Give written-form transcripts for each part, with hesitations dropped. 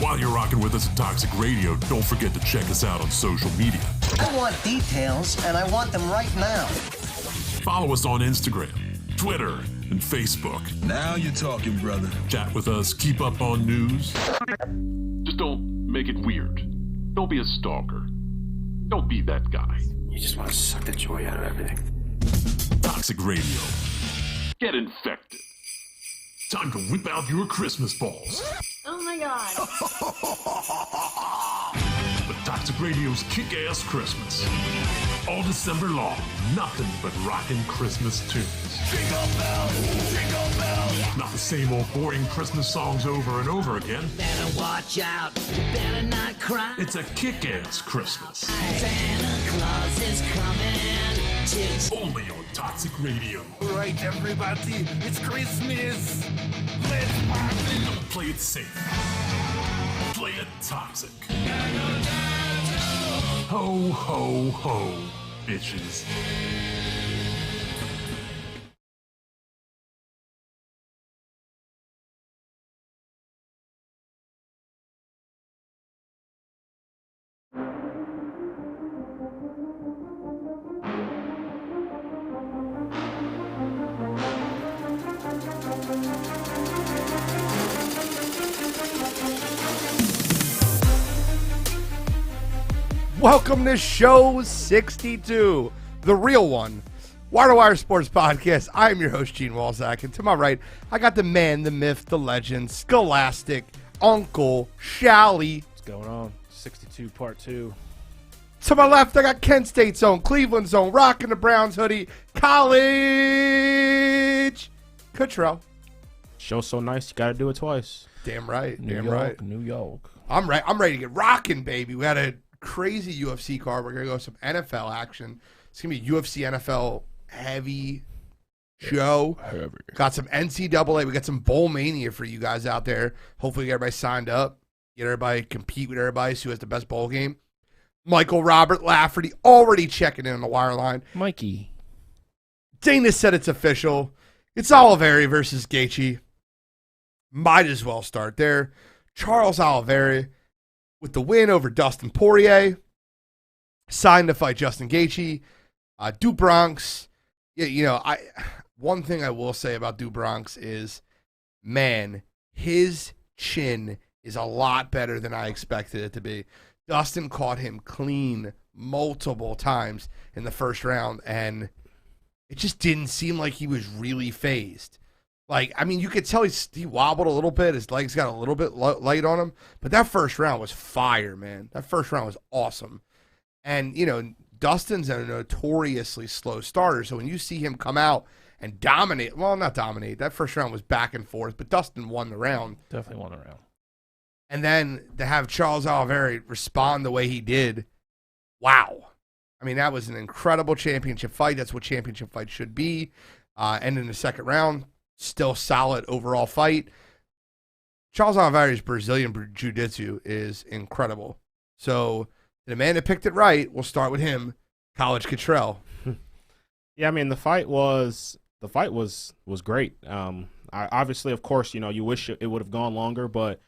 While you're rocking with us at Toxic Radio, don't forget to check us out on social media. I want details, and I want them right now. Follow us on Instagram, Twitter, and Facebook. Now you're talking, brother. Chat with us, keep up on news. Just don't make it weird. Don't be a stalker. Don't be that guy. You just want to suck the joy out of everything. Toxic Radio. Get infected. Time to whip out your Christmas balls. Oh my God. The Toxic Radio's Kick-Ass Christmas. All December long, nothing but rockin' Christmas tunes. Jingle bells, jingle bells. Not the same old boring Christmas songs over and over again. Better watch out, better not cry. It's a kick-ass Christmas. Santa Claus is coming. Only on Toxic Radio. Right, everybody, it's Christmas. Let's party. Don't play it safe. Play it toxic. Ho, ho, ho, bitches. Welcome to show 62, the real one, Wire to Wire Sports Podcast. I am your host, Gene Walzak, and to my right, I got the man, the myth, the legend, Scholastic, Uncle Shally. What's going on? 62 part 2. To my left, I got Kent State's own, Cleveland's own, rocking the Browns hoodie, College Cottrell. Show's so nice, you gotta do it twice. Damn right, New damn York, right. New York. I'm ready to get rocking, baby. We had a crazy UFC card. We're going to go some NFL action. It's going to be a UFC NFL heavy show. Got some NCAA. We got some BOWLMANIA for you guys out there. Hopefully get everybody signed up. Get everybody, compete with everybody, see who has the best bowl game. Michael Robert Lafferty already checking in on the wire line. Mikey. Dana said it's official. It's Oliveira versus Gaethje. Might as well start there. Charles Oliveira with the win over Dustin Poirier, signed to fight Justin Gaethje. Do Bronx, one thing I will say about Do Bronx is, man, his chin is a lot better than I expected it to be. Dustin caught him clean multiple times in the first round, and it just didn't seem like he was really phased. Like, I mean, you could tell he wobbled a little bit. His legs got a little bit light on him. But that first round was fire, man. That first round was awesome. And, Dustin's a notoriously slow starter. So when you see him come out and dominate, well, not dominate. That first round was back and forth. But Dustin won the round. Definitely won the round. And then to have Charles Oliveira respond the way he did, wow. I mean, that was an incredible championship fight. That's what championship fights should be. And in the second round, still solid overall fight. Charles Oliveira's Brazilian Jiu-Jitsu is incredible. So the man that picked it right, we'll start with him, College Cottrell. Yeah, I mean, the fight was great. Obviously, of course, you wish it would have gone longer, but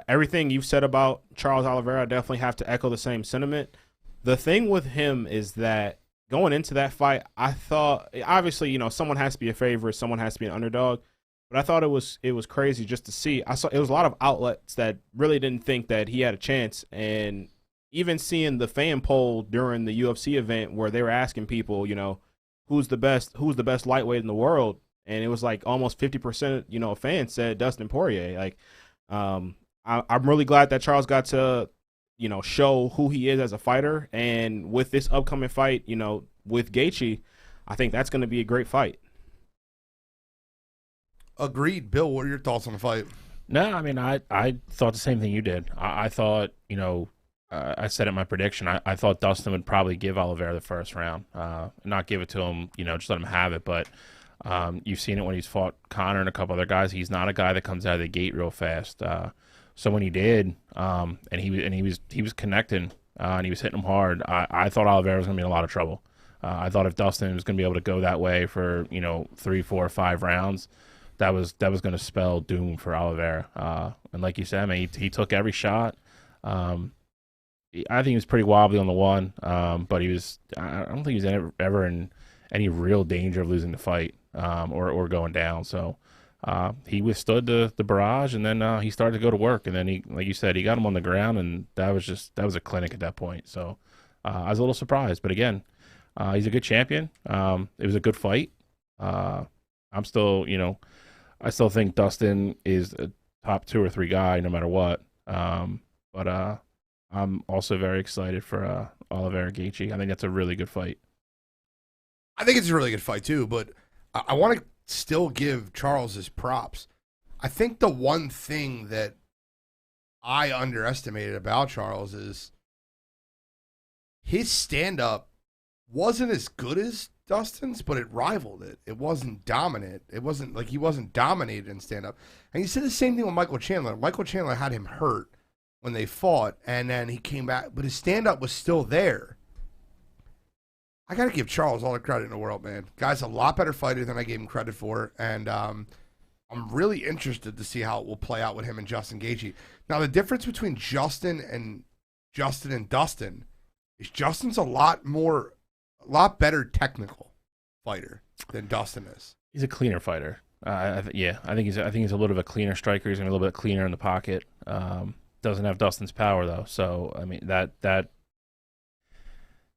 everything you've said about Charles Oliveira, I definitely have to echo the same sentiment. The thing with him is that going into that fight, I thought, obviously, someone has to be a favorite, someone has to be an underdog, but I thought it was crazy just to see. It was a lot of outlets that really didn't think that he had a chance, and even seeing the fan poll during the UFC event where they were asking people, who's the best lightweight in the world, and it was like almost 50%, of fans said Dustin Poirier. Like, I'm really glad that Charles got to show who he is as a fighter. And with this upcoming fight, with Gaethje, I think that's going to be a great fight. Agreed. Bill, what are your thoughts on the fight? No, I mean, I thought the same thing you did. I thought, I said in my prediction, I thought Dustin would probably give Oliveira the first round, not give it to him, just let him have it. But you've seen it when he's fought Conor and a couple other guys. He's not a guy that comes out of the gate real fast. So when he did, and he was connecting, and he was hitting him hard, I thought Oliveira was going to be in a lot of trouble. I thought if Dustin was going to be able to go that way for 3, 4, 5 rounds, that was going to spell doom for Oliveira. And like you said, I mean, he took every shot. I think he was pretty wobbly on the one, but I don't think he was ever in any real danger of losing the fight or going down. So he withstood the barrage, and then he started to go to work. And then he, like you said, he got him on the ground, and that was a clinic at that point. So I was a little surprised, but again, he's a good champion. It was a good fight. I'm still, I still think Dustin is a top 2 or 3 guy no matter what. But I'm also very excited for Oliveira Gaethje. I think that's a really good fight. I think it's a really good fight too, but I want to still give Charles his props. I think the one thing that I underestimated about Charles is his stand-up wasn't as good as Dustin's, but it rivaled it. It wasn't dominant. It wasn't like he wasn't dominated in stand-up. And he said the same thing with Michael Chandler. Michael Chandler had him hurt when they fought, and then he came back, but his stand-up was still there. I got to give Charles all the credit in the world, man. Guy's a lot better fighter than I gave him credit for, and I'm really interested to see how it will play out with him and Justin Gaethje. Now, the difference between Justin and Dustin is Justin's a lot better technical fighter than Dustin is. He's a cleaner fighter. I think he's a little bit of a cleaner striker. He's gonna be a little bit cleaner in the pocket. Doesn't have Dustin's power though, so I mean that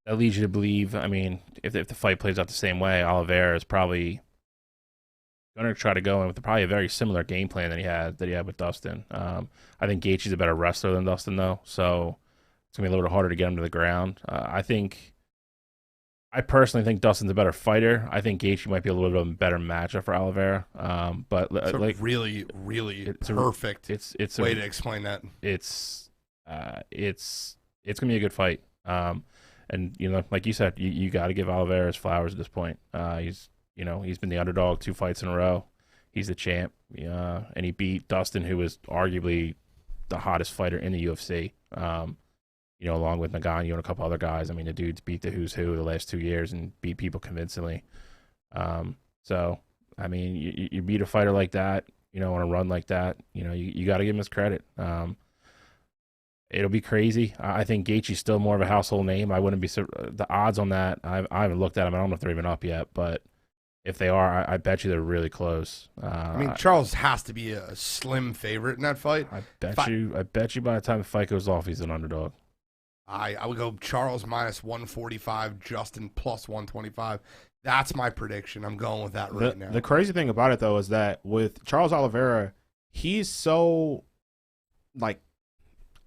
leads you to believe. I mean, if the fight plays out the same way, Oliveira is probably going to try to go in with probably a very similar game plan that he had with Dustin. I think Gaethje's a better wrestler than Dustin though, so it's gonna be a little bit harder to get him to the ground. I personally think Dustin's a better fighter. I think Gaethje might be a little bit of a better matchup for Oliveira. But it's like really perfect. It's way to explain that. It's gonna be a good fight. And like you said, you got to give Oliveira his flowers at this point. He's been the underdog 2 fights in a row. He's the champ. And he beat Dustin, who was arguably the hottest fighter in the UFC. Along with Ngannou and a couple other guys. I mean, the dude's beat the who's who the last 2 years and beat people convincingly. So, I mean, you beat a fighter like that, on a run like that, you got to give him his credit. It'll be crazy. I think Gaethje's still more of a household name. I wouldn't be the odds on that. I haven't looked at them. I don't know if they're even up yet, but if they are, I bet you they're really close. I mean, Charles has to be a slim favorite in that fight. I bet you by the time the fight goes off, he's an underdog. I would go Charles minus 145, Justin plus 125. That's my prediction. I'm going with that right now. The crazy thing about it, though, is that with Charles Oliveira, he's so,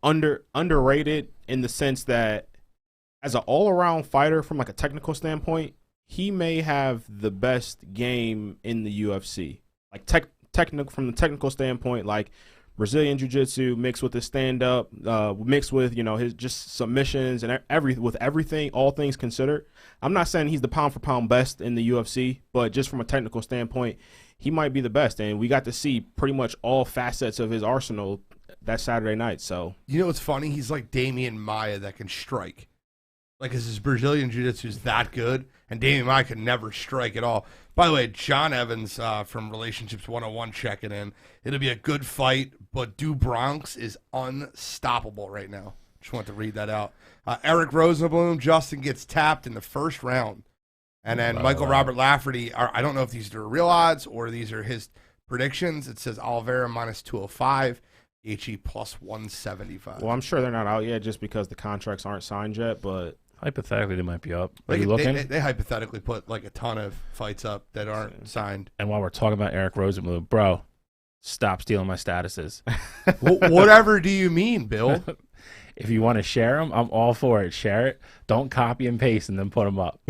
underrated in the sense that as an all-around fighter from, a technical standpoint, he may have the best game in the UFC. Technical from the technical standpoint, Brazilian Jiu-Jitsu mixed with his stand-up, mixed with, his just submissions and everything, all things considered. I'm not saying he's the pound-for-pound best in the UFC, but just from a technical standpoint, he might be the best. And we got to see pretty much all facets of his arsenal that Saturday night. So what's funny? He's like Damian Maia that can strike. Because his Brazilian Jiu-Jitsu is that good, and Damian Maia can never strike at all. By the way, John Evans from Relationships 101 checking in. It'll be a good fight, but Do Bronx is unstoppable right now. Just want to read that out. Eric Rosenblum, Justin gets tapped in the first round. And then Michael Robert Lafferty, I don't know if these are real odds or these are his predictions. It says Oliveira minus 205, Gaethje plus 175. Well, I'm sure they're not out yet just because the contracts aren't signed yet, but hypothetically, they might be up. Are you looking? They hypothetically put a ton of fights up that aren't signed. And while we're talking about Eric Rosenblum, bro, stop stealing my statuses. Whatever do you mean, Bill? If you want to share them, I'm all for it. Share it. Don't copy and paste and then put them up.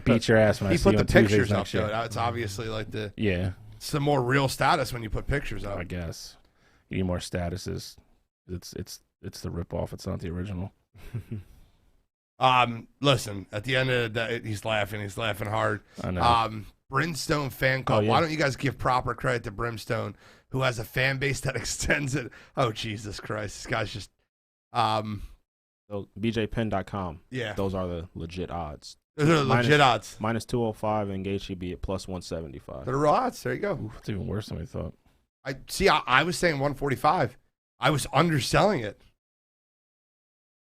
Beat your ass when I see you on Tuesdays pictures up. next year. It's obviously it's the more real status when you put pictures up. I guess you need more statuses. It's the ripoff. It's not the original. Listen, at the end of the day, he's laughing. He's laughing hard. I know. Brimstone fan club. Oh, yeah. Why don't you guys give proper credit to Brimstone, who has a fan base that extends it? Oh, Jesus Christ. This guy's just BJPen.com. Yeah. Those are the legit odds. Those are legit odds. Minus 205 and Gaethje be at plus 175. They're real odds. There you go. Ooh, it's even worse than we thought. I was saying 145. I was underselling it.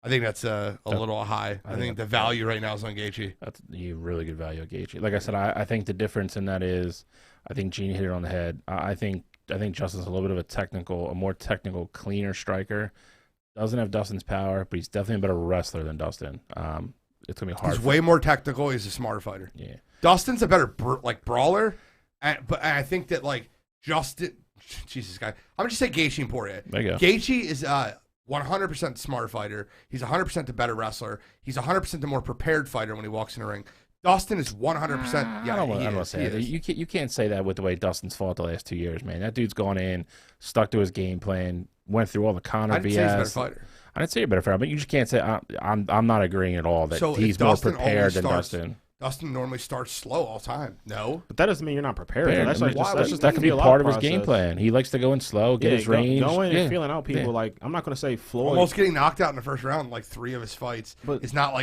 I think that's a little high. I think the value right now is on Gaethje. That's a really good value on Gaethje. Like I said, I think the difference in that is, I think Gene hit it on the head. I think Justin's a little bit of a more technical, cleaner striker. Doesn't have Dustin's power, but he's definitely a better wrestler than Dustin. It's gonna be hard. He's way more technical. He's a smarter fighter. Yeah. Dustin's a better brawler, but I think that Justin, Jesus guy, I'm gonna just say Gaethje and Poirier. There you go. Gaethje is 100% smarter fighter. He's 100% the better wrestler. He's 100% the more prepared fighter when he walks in the ring. Dustin is 100%. Yeah, I don't want to say that. You can't say that with the way Dustin's fought the last 2 years, man. That dude's gone in, stuck to his game plan, went through all the Conor BS. I didn't say he's a better fighter. I didn't say you're a better fighter, but you just can't say I'm not agreeing at all that he's more prepared than Dustin. Dustin normally starts slow all the time. No, but that doesn't mean you're not prepared. That could be part of his game plan. He likes to go in slow, get his range, go in and feeling out people. Like, I'm not going to say Floyd almost getting knocked out in the first round, like 3 of his fights. But it's not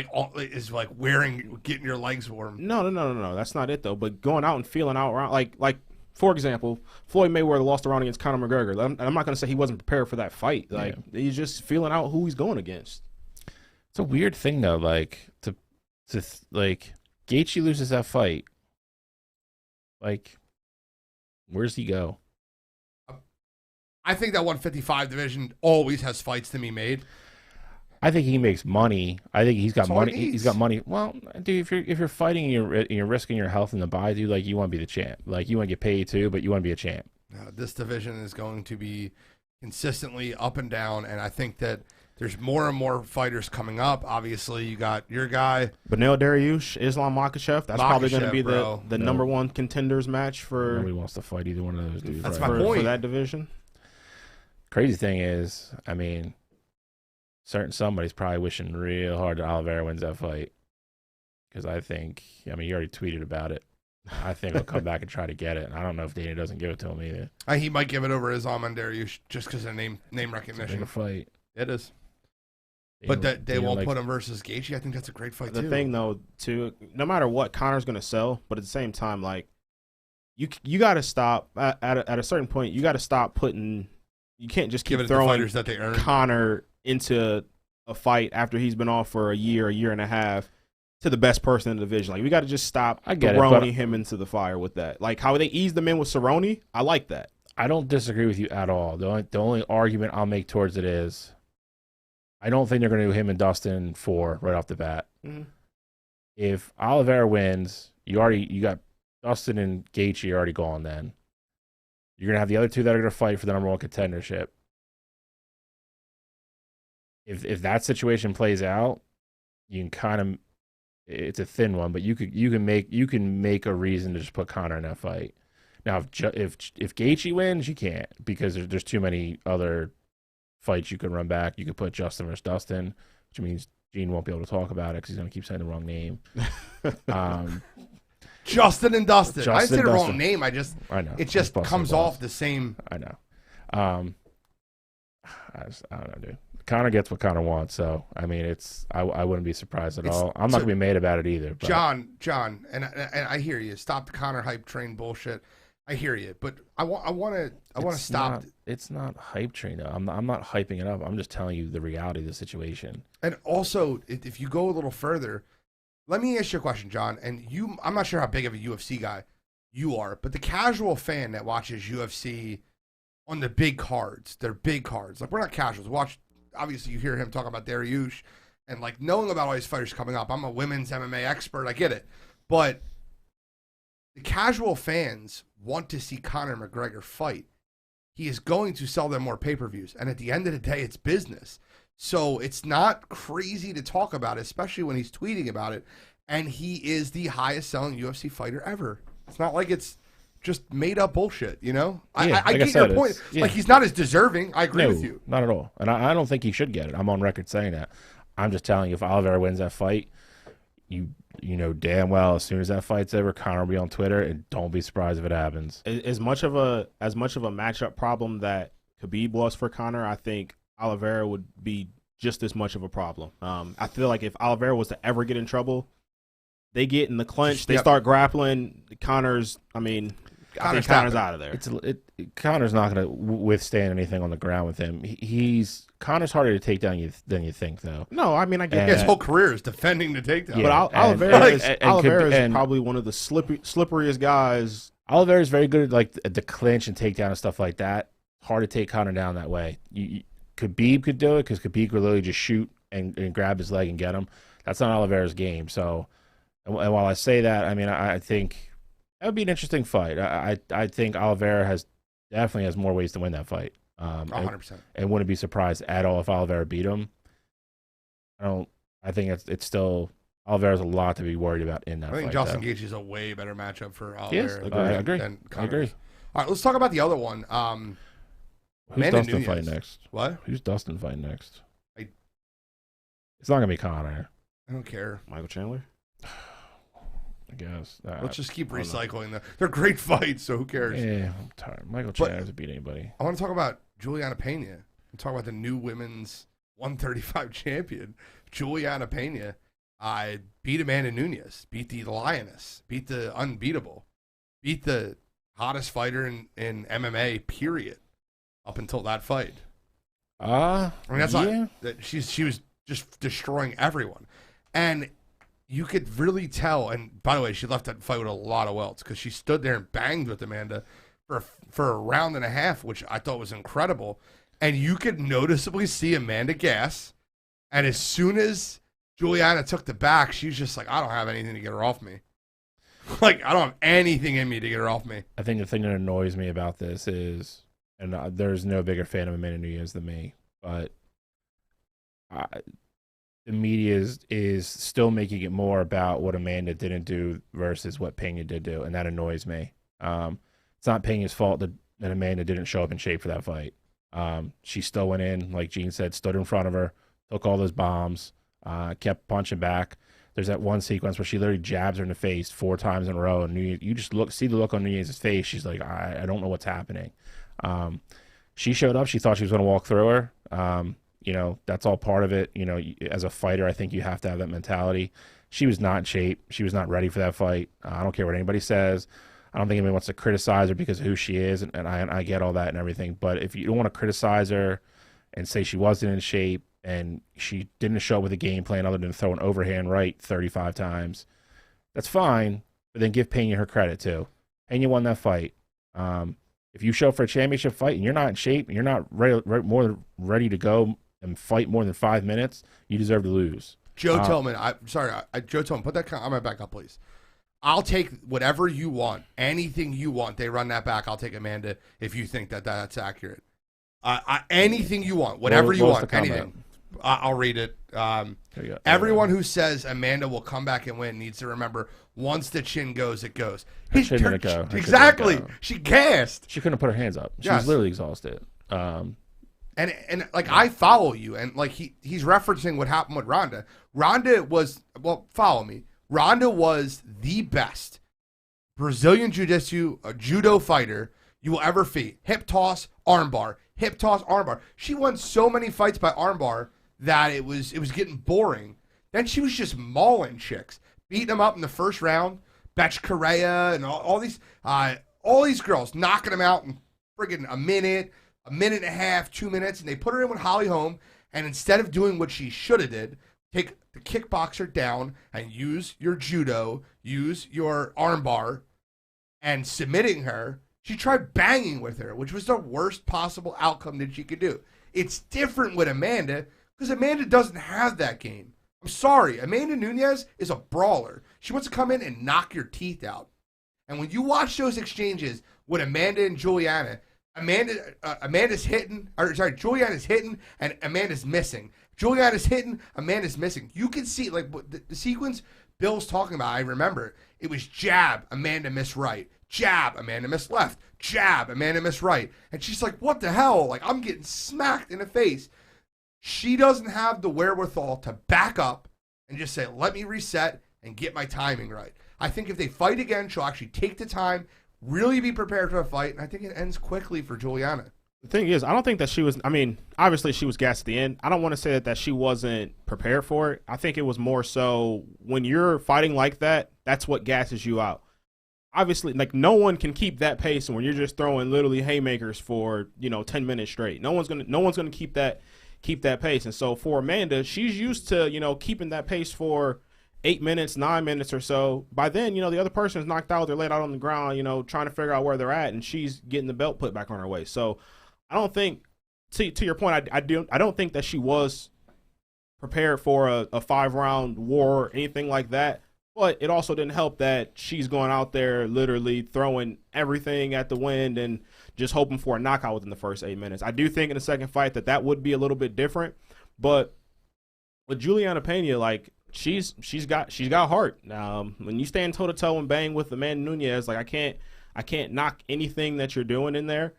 getting your legs warm. No. That's not it though. But going out and feeling out around, like for example, Floyd Mayweather lost the round against Conor McGregor. I'm not going to say he wasn't prepared for that fight. Like, he's just feeling out who he's going against. It's a weird thing though. Gaethje loses that fight. Where's he go? I think that 155 division always has fights to be made. I think he makes money. I think he's got money. He's got money. Well, dude, if you're fighting and you're risking your health in the buy, dude, you want to be the champ. You want to get paid too, but you want to be a champ. This division is going to be consistently up and down, and I think that there's more and more fighters coming up. Obviously, you got your guy. Beneil Dariush, Islam Makhachev. That's probably going to be the number one contenders match for... Nobody wants to fight either one of those dudes. That's my point. For that division. Crazy thing is, somebody's probably wishing real hard that Oliveira wins that fight. Because you already tweeted about it. I think he'll come back and try to get it. And I don't know if Dana doesn't give it to him either. He might give it over Islam and Dariush just because of name recognition. It's a big fight. It is. But they won't put him versus Gaethje. I think that's a great fight too. The thing though, too, no matter what, Conor's going to sell. But at the same time, you got to stop at a certain point. You got to stop putting. You can't just keep throwing fighters that they earn. Conor into a fight after he's been off for a year and a half to the best person in the division. We got to just stop throwing him into the fire with that. How they eased him in with Cerrone, I like that. I don't disagree with you at all. The only argument I'll make towards it is, I don't think they're going to do him and Dustin right off the bat. Mm-hmm. If Oliveira wins, you got Dustin and Gaethje already gone. Then you're going to have the other two that are going to fight for the number one contendership. If that situation plays out, you can it's a thin one, but you can make a reason to just put Conor in that fight. Now, if Gaethje wins, you can't, because there's too many other fights you can run back. You could put Justin versus Dustin, which means Gene won't be able to talk about it because he's going to keep saying the wrong name. Justin and Dustin. I didn't say the Dustin. wrong name. I know. It just comes off the same. I know. I don't know, dude. Conor gets what Conor wants, so I wouldn't be surprised at all. I'm not gonna be made about it either. But. John, and I hear you. Stop the Conor hype train bullshit. I hear you, but I want to stop. It's not hype train though. I'm not hyping it up. I'm just telling you the reality of the situation. And also, if you go a little further, let me ask you a question, John. And I'm not sure how big of a UFC guy you are, but the casual fan that watches UFC on the big cards, they're big cards. We're not casuals. Obviously, you hear him talking about Dariush and knowing about all these fighters coming up. I'm a women's MMA expert. I get it, but the casual fans want to see Conor McGregor fight. He is going to sell them more pay-per-views. And at the end of the day, it's business. So it's not crazy to talk about it, especially when he's tweeting about it. And he is the highest selling UFC fighter ever. It's not like it's just made up bullshit, you know? Yeah, I get your point. Yeah. He's not as deserving. I agree with you. Not at all. And I don't think he should get it. I'm on record saying that. I'm just telling you, if Oliveira wins that fight, you know damn well as soon as that fight's over, Conor will be on Twitter, and don't be surprised if it happens. As much of a matchup problem that Khabib was for Conor, I think Oliveira would be just as much of a problem. I feel like if Oliveira was to ever get in trouble, they get in the clinch, they Yep. start grappling. Connor's, I think Connor's out of there. Connor's not going to withstand anything on the ground with him. Connor's harder to take down than you think, though. No, I get His that. whole career is defending the takedown. But Oliveira is probably one of the slipperiest guys. Oliveira is very good at like the clinch and takedown and stuff like that. Hard to take Connor down that way. Khabib could do it because Khabib could literally just shoot and grab his leg and get him. That's not Oliveira's game. So, and while I say that, I think that would be an interesting fight. I think Oliveira definitely has more ways to win that fight. 100%. And wouldn't be surprised at all if Oliveira beat him. I think it's still Oliveira's a lot to be worried about in that fight. I think Justin Gaethje is a way better matchup for Oliveira. I agree. Than I Conor agree. is. All right, let's talk about the other one. Who's Amanda Dustin Nunes. fighting next? What? Who's Dustin fighting next? I- It's not gonna be Connor, I don't care. Michael Chandler. I guess. Let's just keep recycling them. They're great fights, so who cares? Yeah, I'm tired. Michael Chandler doesn't beat anybody. I want to talk about Giuliana Pena. I'm talking about the new women's 135 champion, Giuliana Pena. Beat Amanda Nunes, beat the Lioness, beat the unbeatable, beat the hottest fighter in MMA, period, up until that fight. That's not that she was just destroying everyone. And you could really tell, and by the way, she left that fight with a lot of welts because she stood there and banged with Amanda for a round and a half, which I thought was incredible. And you could noticeably see Amanda gas. And as soon as Giuliana took the back, she was just like, I don't have anything to get her off me. Like, I don't have anything in me to get her off me. I think the thing that annoys me about this is, and there's no bigger fan of Amanda Nunes than me, but the media is still making it more about what Amanda didn't do versus what Pena did do, and that annoys me. It's not Pena's fault that Amanda didn't show up in shape for that fight. She still went in, like Gene said, stood in front of her, took all those bombs, kept punching back. There's that one sequence where she literally jabs her in the face 4 times in a row, and you just see the look on Nunes' face. She's like, I don't know what's happening. She showed up. She thought she was going to walk through her. That's all part of it. As a fighter, I think you have to have that mentality. She was not in shape. She was not ready for that fight. I don't care what anybody says. I don't think anybody wants to criticize her because of who she is, and I get all that and everything. But if you don't want to criticize her and say she wasn't in shape and she didn't show up with a game plan other than throw an overhand right 35 times, that's fine. But then give Pena her credit too. Pena won that fight. If you show up for a championship fight and you're not in shape and you're not ready to go and fight more than 5 minutes, you deserve to lose. Joe Tillman, Joe Tillman, put that comment back up, please. I'll take whatever you want, anything you want. They run that back. I'll take Amanda if you think that's accurate. Anything you want, whatever you want, anything. I'll read it. Everyone who says Amanda will come back and win needs to remember, once the chin goes, it goes. Exactly. She gassed. She couldn't put her hands up. She was literally exhausted. And like, I follow you, and like he's referencing what happened with Ronda. Ronda was, follow me. Ronda was the best Brazilian judo fighter you will ever fight. Hip toss, armbar. Hip toss, armbar. She won so many fights by armbar that it was getting boring. Then she was just mauling chicks, beating them up in the first round. Betch Correa and all these girls, knocking them out in friggin' a minute and a half, 2 minutes, and they put her in with Holly Holm. And instead of doing what she should have did, take the kickboxer down and use your judo, use your armbar, and submitting her, she tried banging with her, which was the worst possible outcome that she could do. It's different with Amanda because Amanda doesn't have that game. I'm sorry. Amanda Nunes is a brawler. She wants to come in and knock your teeth out. And when you watch those exchanges with Amanda and Giuliana, Giuliana's hitting and Amanda's missing. Giuliana's hitting, Amanda's missing. You can see, like, the sequence Bill's talking about, I remember. It was jab, Amanda missed right. Jab, Amanda missed left. Jab, Amanda missed right. And she's like, what the hell? Like, I'm getting smacked in the face. She doesn't have the wherewithal to back up and just say, let me reset and get my timing right. I think if they fight again, she'll actually take the time, really be prepared for a fight, and I think it ends quickly for Giuliana. The thing is, I don't think that she was. I mean, obviously she was gassed at the end. I don't want to say that she wasn't prepared for it. I think it was more so when you're fighting like that, that's what gasses you out. Obviously, like no one can keep that pace, and when you're just throwing literally haymakers for 10 minutes straight, no one's gonna keep that pace. And so for Amanda, she's used to keeping that pace for 8 minutes, 9 minutes or so. By then, the other person is knocked out, they're laid out on the ground, trying to figure out where they're at, and she's getting the belt put back on her waist. So I don't think, to your point, I don't think that she was prepared for a 5-round war or anything like that. But it also didn't help that she's going out there literally throwing everything at the wind and just hoping for a knockout within the first 8 minutes. I do think in the second fight that would be a little bit different. But with Giuliana Pena, like she's got heart. When you stand toe to toe and bang with Amanda Nunes, like I can't knock anything that you're doing in there.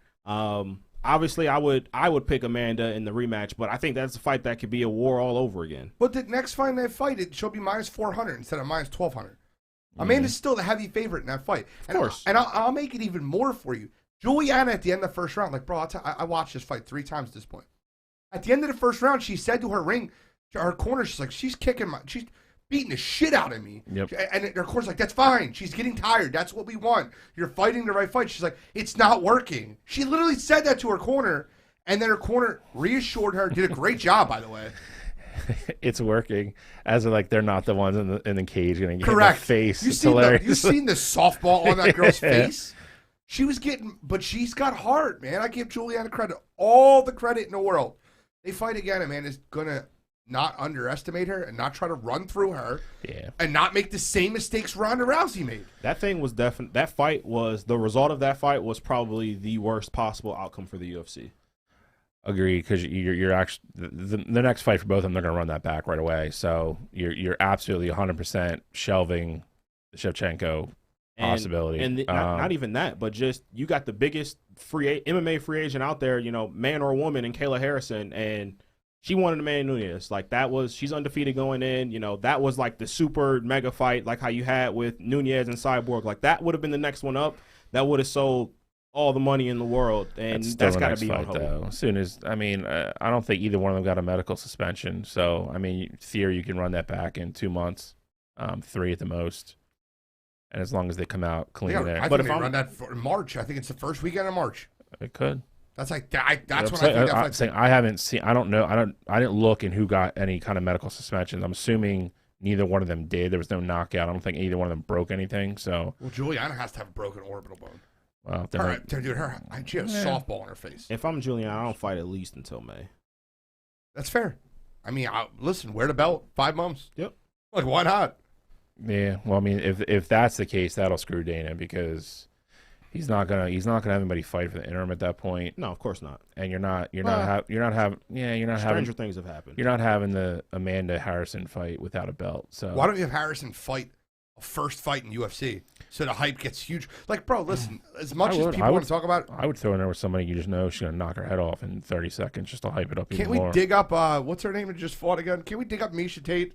Obviously, I would pick Amanda in the rematch, but I think that's a fight that could be a war all over again. But the next fight they fight, she'll be minus 400 instead of minus 1,200. Amanda's still the heavy favorite in that fight. Of course. And I'll make it even more for you. Juliana at the end of the first round, like, bro, I watched this fight 3 times at this point. At the end of the first round, she said to her corner, she's like, she's beating the shit out of me. Yep. And her corner's like, that's fine. She's getting tired. That's what we want. You're fighting the right fight. She's like, it's not working. She literally said that to her corner, and then her corner reassured her. Did a great job, by the way. It's working. As in, like, they're not the ones in the cage going to get Correct. in the face. You it's hilarious. seen the softball on that girl's face? She was getting, but she's got heart, man. I give Giuliana credit, all the credit in the world. They fight again, and man is gonna not underestimate her and not try to run through her, and not make the same mistakes Ronda Rousey made. That thing was definitely, that fight was, the result of that fight was probably the worst possible outcome for the UFC. Agreed, because you're actually the next fight for both of them, they're going to run that back right away. So you're absolutely 100% shelving the Shevchenko possibility. And not even that, but just you got the biggest MMA free agent out there, man or woman, in Kayla Harrison, and she wanted Amanda Nunes. Like, she's undefeated going in. That was like the super mega fight, like how you had with Nunes and Cyborg. Like, that would have been the next one up. That would have sold all the money in the world, and that's got to be on hold. Though. As soon as, I don't think either one of them got a medical suspension. So, theory, you can run that back in 2 months, 3 at the most. And as long as they come out clean there. I think they run that for March. I think it's the first weekend of March. It could. That's like that's when I think I'm saying I haven't seen. I don't know. I didn't look in who got any kind of medical suspensions. I'm assuming neither one of them did. There was no knockout. I don't think either one of them broke anything. So Juliana has to have a broken orbital bone. Well, she had a softball in her face. If I'm Giuliana, I don't fight at least until May. That's fair. Listen, wear the belt 5 months. Yep. Like, why not? Yeah. Well, if that's the case, that'll screw Dana, because he's not gonna have anybody fight for the interim at that point. No, of course not. And you're not having stranger things have happened. You're not having the Amanda Harrison fight without a belt. So why don't you have Harrison fight a first fight in UFC so the hype gets huge? Like, bro, listen, as much as people want to talk about it, I would throw in there with somebody you just know she's gonna knock her head off in 30 seconds just to hype it up even more. Can't we dig up what's her name that just fought again? Can we dig up Miesha Tate,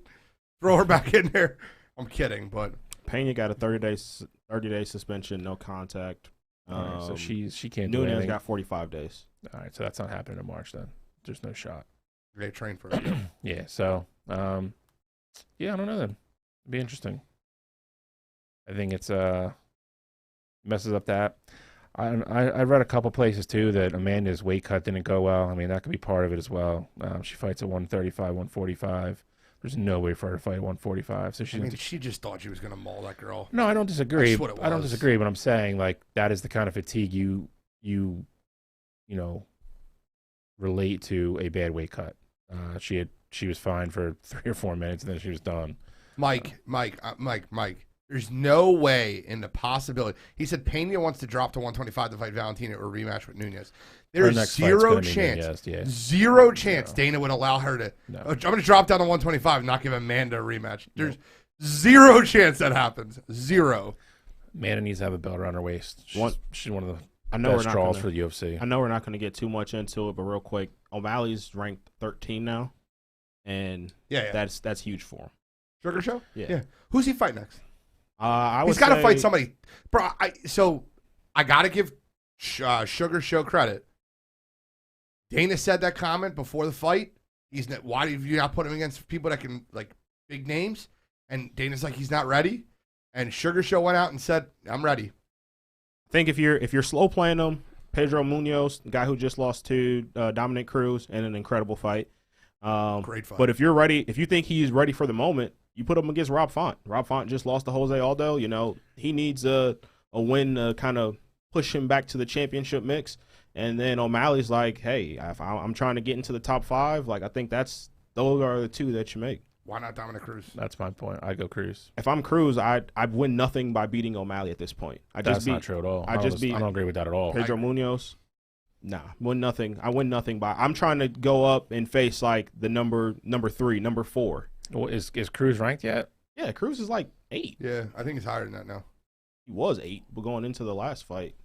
throw her back in there? I'm kidding, but Pena got a 30-day suspension, no contact. Right, so she can't do anything. Nunes got 45 days. All right, so that's not happening in March then. There's no shot. They train for it. Yeah. So, I don't know then. It'd be interesting. I think it's messes up that. I read a couple places too that Amanda's weight cut didn't go well. That could be part of it as well. She fights at 135, 145. There's no way for her to fight at 145. So she just thought she was going to maul that girl. No, I don't disagree. That's what it was. I don't disagree, but I'm saying, like, that is the kind of fatigue you relate to a bad weight cut. She was fine for 3 or 4 minutes, and then she was done. Mike. There's no way in the possibility. He said Pena wants to drop to 125 to fight Valentina or rematch with Nunes. There's zero chance. Zero chance Dana would allow her to. No. I'm going to drop down to 125 and not give Amanda a rematch. There's zero chance that happens. Zero. Amanda needs to have a belt around her waist. She's one of the best draws for the UFC. I know we're not going to get too much into it, but real quick, O'Malley's ranked 13 now, and that's huge for him. Sugar Show? Yeah. Who's he fight next? He's got to fight somebody, bro. So I got to give Sugar Show credit. Dana said that comment before the fight. Why do you not put him against people that can, like, big names? And Dana's like, he's not ready. And Sugar Show went out and said, I'm ready. I think if you're slow playing him, Pedro Munoz, the guy who just lost to Dominic Cruz in an incredible fight. Great fight. But if you're ready, if you think he's ready for the moment, you put him against Rob Font. Rob Font just lost to Jose Aldo. You know, he needs a win to kind of push him back to the championship mix. And then O'Malley's like, hey, if I'm trying to get into the top 5. Like, I think those are the 2 that you make. Why not Dominic Cruz? That's my point. I'd go Cruz. If I'm Cruz, I'd win nothing by beating O'Malley at this point. That's not true at all. I don't agree with that at all. Pedro Munoz, nah, win nothing. I win nothing by. I'm trying to go up and face like the number 3, number 4. Well, is Cruz ranked yet? Yeah, Cruz is like 8. Yeah, I think he's higher than that now. He was 8, but going into the last fight.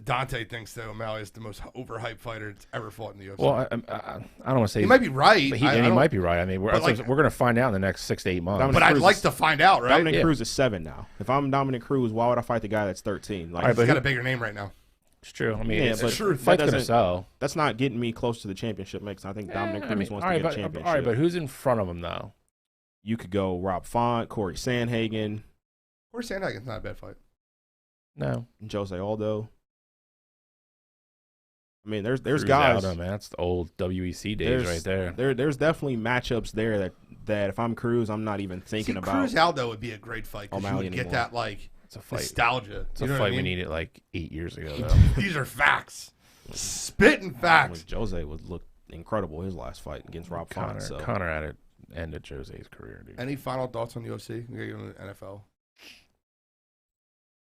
Dante thinks that O'Malley is the most overhyped fighter that's ever fought in the UFC. Well, I don't want to say he might be right. But he might be right. I mean, we're going to find out in the next 6 to 8 months. But I'd like to find out, right? Dominic Cruz is 7 now. If I'm Dominic Cruz, why would I fight the guy that's 13? Like, he's got a bigger name right now. It's true. I mean, yeah, but true. Fight's going to sell. That's not getting me close to the championship mix. I think Dominic Cruz wants to get a championship. All right, but who's in front of him, though? You could go Rob Font, Corey Sandhagen. Corey Sandhagen's not a bad fight. No. Jose Aldo. I mean, there's Cruz guys. Aldo, man, that's the old WEC days right there. There's definitely matchups there that if I'm Cruz, I'm not even thinking about. Cruz Aldo would be a great fight because you would get that it's a fight. Nostalgia. It's a fight we needed like 8 years ago. Though. These are facts. Spitting facts. Jose would look incredible his last fight against Rob Font. Connor at it ended Jose's career, dude. Any final thoughts on UFC? We got to get on the NFL.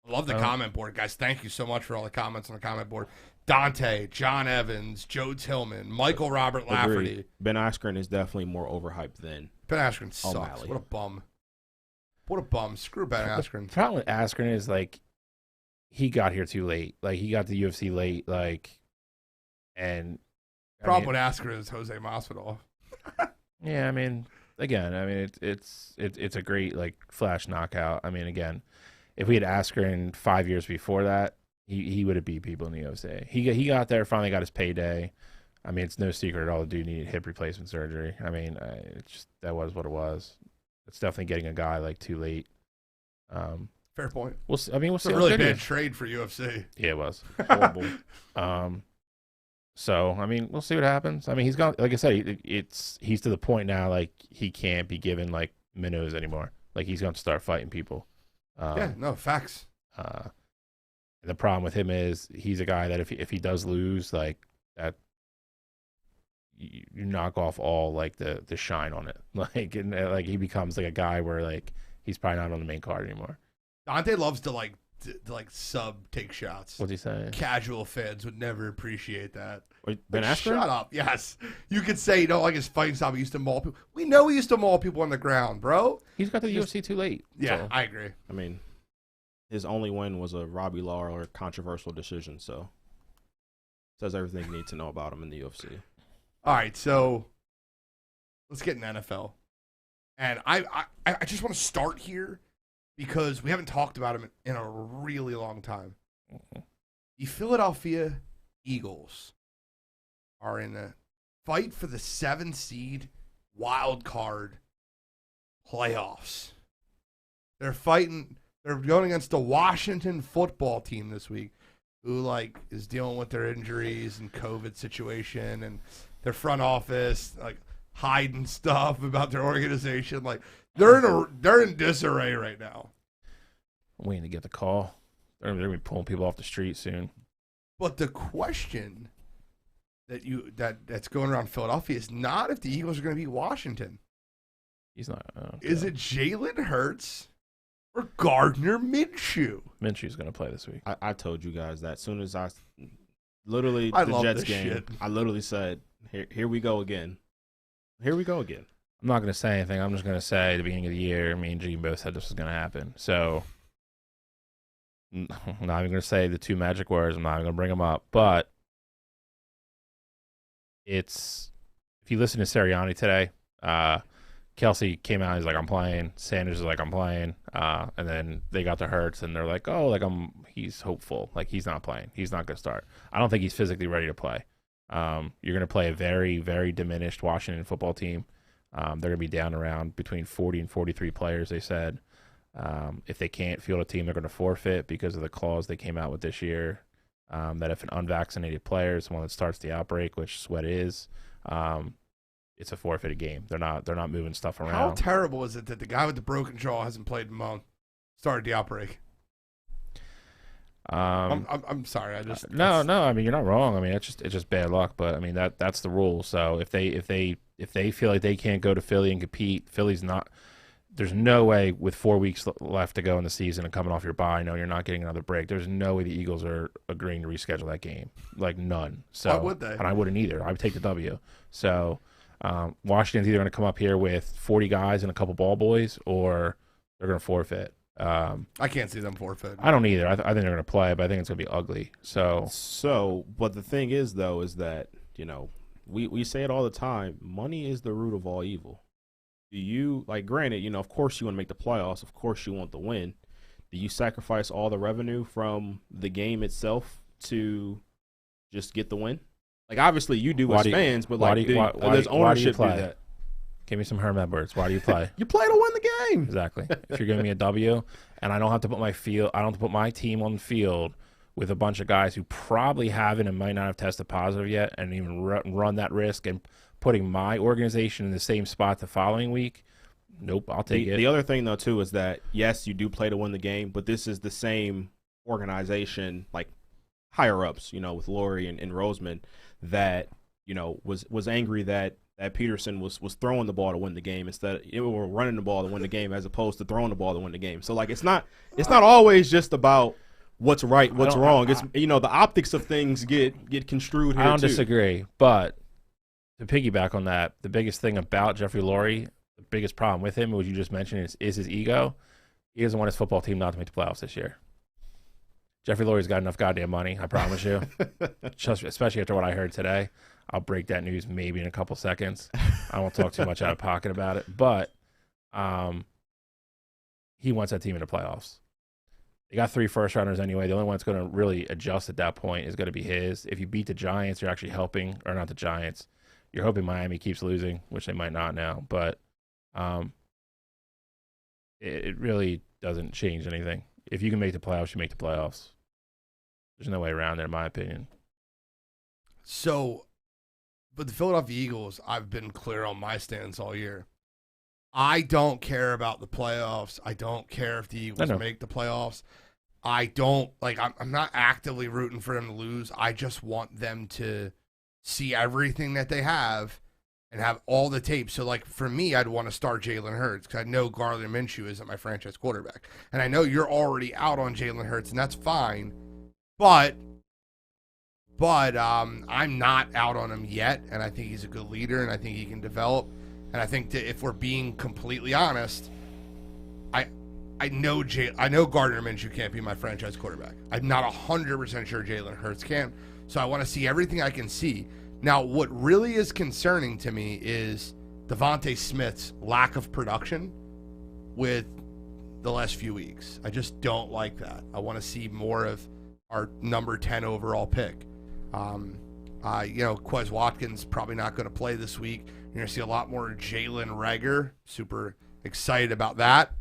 I love the comment board, guys. Thank you so much for all the comments on the comment board. Dante, John Evans, Joe Tillman, Michael Robert Lafferty. Ben Askren is definitely more overhyped than Ben Askren sucks. O'Malley. What a bum. What a bum. Screw Ben Askren. The problem with Askren is, like, he got here too late. Like, he got the UFC late, like, and... Problem with Askren is Jose Masvidal. Yeah, I mean, again, I mean, it's a great, like, flash knockout. I mean, again, if we had Askren 5 years before that, he would have beat people in the UFC. He got there, finally got his payday. I mean, it's no secret at all the dude needed hip replacement surgery. I mean, that was what it was. It's definitely getting a guy like too late. Fair point. We'll see. I mean, we'll see. It's a really bad trade for UFC. Yeah, it was horrible. So I mean, we'll see what happens. I mean, he's got, like I said, he's to the point now like he can't be given like minnows anymore. Like he's going to start fighting people. Yeah, no facts. The problem with him is he's a guy that if he does lose, like that, you knock off all like the shine on it. Like like he becomes like a guy where like he's probably not on the main card anymore. Dante loves to sub take shots. What's he saying? Casual fans would never appreciate that. Wait, Ben Askren? Shut up. Yes. You could say you don't like his fighting style. He used to maul people. We know he used to maul people on the ground, bro. He's got the UFC too late. Yeah, so. I agree. I mean, his only win was a Robbie Lawler controversial decision, so says everything you need to know about him in the UFC. All right, so let's get in NFL. And I just want to start here because we haven't talked about him in a really long time. The Philadelphia Eagles are in a fight for the 7th seed wild card playoffs. They're going against the Washington football team this week, who is dealing with their injuries and COVID situation, and their front office hiding stuff about their organization. They're in disarray right now. I'm waiting to get the call. They're gonna be pulling people off the street soon. But the question that's going around Philadelphia is not if the Eagles are going to beat Washington. He's not. Is it Jalen Hurts or Gardner Minshew? Minshew's going to play this week. I told you guys that as soon as the Jets game, shit. I literally said, here we go again. Here we go again. I'm not going to say anything. I'm just going to say at the beginning of the year, me and Gene both said this was going to happen. So I'm not even going to say the two magic words. I'm not even going to bring them up. But if you listen to Sirianni today, Kelsey came out. He's like, I'm playing. Sanders is like, I'm playing. And then they got to Hurts, and they're like, oh, like he's hopeful. Like he's not playing. He's not going to start. I don't think he's physically ready to play. You're going to play a very, very diminished Washington football team. They're going to be down around between 40 and 43 players, they said. If they can't field a team, they're going to forfeit because of the clause they came out with this year, that if an unvaccinated player is the one that starts the outbreak, which Sweat is, it's a forfeited game. They're not moving stuff around. How terrible is it that the guy with the broken jaw hasn't played in a month, started the outbreak? I'm sorry. No. I mean, you're not wrong. I mean, it's just bad luck. But I mean, that's the rule. So if they feel like they can't go to Philly and compete, Philly's not. There's no way with 4 weeks left to go in the season and coming off your bye, no, you're not getting another break. There's no way the Eagles are agreeing to reschedule that game. Like none. So why would they? And I wouldn't either. I would take the W. So Washington's either going to come up here with 40 guys and a couple ball boys, or they're going to forfeit. I can't see them forfeit. I don't either. I think they're going to play, but I think it's going to be ugly. So, but the thing is, though, is that, we say it all the time, money is the root of all evil. Do you, granted, of course you want to make the playoffs. Of course you want the win. Do you sacrifice all the revenue from the game itself to just get the win? Like, obviously you do as fans, but there's ownership to that. Give me some Herm Edwards. Why do you play? You play to win the game. Exactly. If you're giving me a W, and I don't have to put my team on the field with a bunch of guys who probably haven't and might not have tested positive yet, and even run that risk and putting my organization in the same spot the following week. Nope, I'll take it. The other thing, though, too, is that, yes, you do play to win the game, but this is the same organization, like higher-ups, with Laurie and Roseman, that, was angry that Peterson was throwing the ball to win the game instead of running the ball to win the game as opposed to throwing the ball to win the game. So, it's not always just about what's right, what's wrong. It's the optics of things get construed here, I don't disagree, but to piggyback on that, the biggest thing about Jeffrey Lurie, the biggest problem with him, what you just mentioned, is his ego. He doesn't want his football team not to make the playoffs this year. Jeffrey Lurie's got enough goddamn money, I promise you. Especially after what I heard today. I'll break that news maybe in a couple seconds. I won't talk too much out of pocket about it. But he wants that team in the playoffs. They got 3 first-rounders anyway. The only one that's going to really adjust at that point is going to be his. If you beat the Giants, you're actually helping – or not the Giants. You're hoping Miami keeps losing, which they might not now. But it really doesn't change anything. If you can make the playoffs, you make the playoffs. There's no way around it, in my opinion. So, but the Philadelphia Eagles, I've been clear on my stance all year. I don't care about the playoffs. I don't care if the Eagles make the playoffs. I don't, I'm not actively rooting for them to lose. I just want them to see everything that they have and have all the tape. So, for me, I'd want to start Jalen Hurts because I know Gardner Minshew isn't my franchise quarterback. And I know you're already out on Jalen Hurts, and that's fine. But I'm not out on him yet, and I think he's a good leader, and I think he can develop. And I think that if we're being completely honest, I know Gardner Minshew can't be my franchise quarterback. I'm not 100% sure Jalen Hurts can. So I want to see everything I can see. Now, what really is concerning to me is Devontae Smith's lack of production with the last few weeks. I just don't like that. I want to see more of our number 10 overall pick. Quez Watkins probably not going to play this week. You're going to see a lot more Jalen Reagor. Super excited about that.